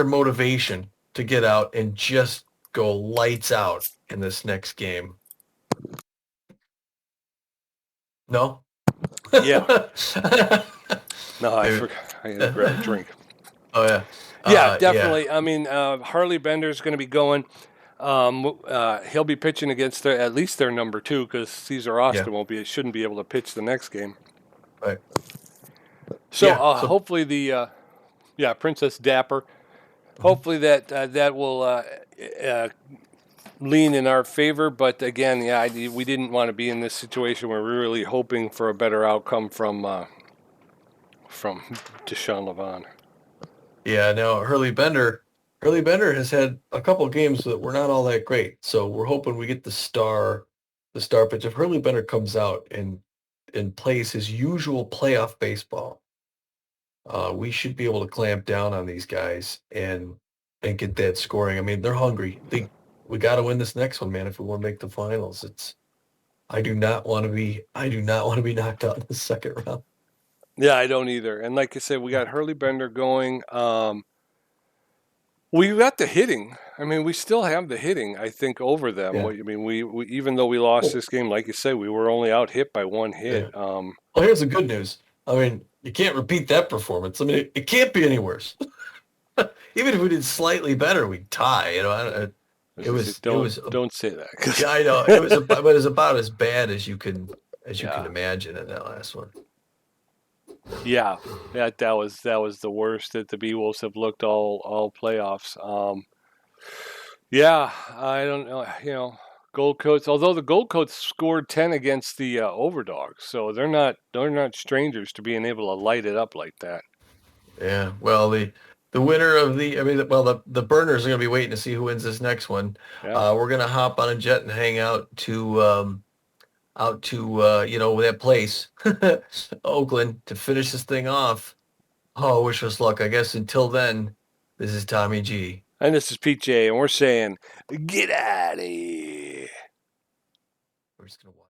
Speaker 1: motivation to get out and just go lights out in this next game. No?
Speaker 2: Yeah. No, I forgot. I had to grab a drink.
Speaker 1: Oh, yeah.
Speaker 2: Yeah, definitely. Yeah. I mean, Harley Bender's going to be going. He'll be pitching against at least their number 2, because Caesar Austin shouldn't be able to pitch the next game.
Speaker 1: Right.
Speaker 2: So, hopefully Princess Dapper. Hopefully that will lean in our favor. But again, we didn't want to be in this situation. We're really hoping for a better outcome from Deshaun Levine.
Speaker 1: Yeah, now Hurley Bender has had a couple of games that were not all that great. So we're hoping we get the star pitch. If Hurley Bender comes out and plays his usual playoff baseball, we should be able to clamp down on these guys and get that scoring. I mean, they're hungry. We got to win this next one, man, if we want to make the finals. I do not want to be knocked out in the second round.
Speaker 2: Yeah, I don't either. And like I said, we got Hurley Bender going. We got the hitting. I mean, we still have the hitting, I think, over them. Yeah. I mean, we even though we lost this game, like you said, we were only out hit by 1 hit.
Speaker 1: Yeah. Well, here's the good news. I mean, you can't repeat that performance. I mean, it can't be any worse. Even if we did slightly better, we'd tie. You know,
Speaker 2: don't say that.
Speaker 1: Yeah, I know. It was about as bad as you can imagine in that last one.
Speaker 2: Yeah, that was the worst that the B-Wolves have looked all playoffs. Yeah, I don't know. You know, Gold Coats. Although the Gold Coats scored 10 against the Overdogs, so they're not strangers to being able to light it up like that.
Speaker 1: Yeah. Well, the winner of the burners are going to be waiting to see who wins this next one. Yeah. We're going to hop on a jet and hang out to that place, Oakland, to finish this thing off. Oh, wish us luck. I guess until then, this is Tommy G.
Speaker 2: And this is Pete J, and we're saying, get out of here.
Speaker 1: We're just gonna watch.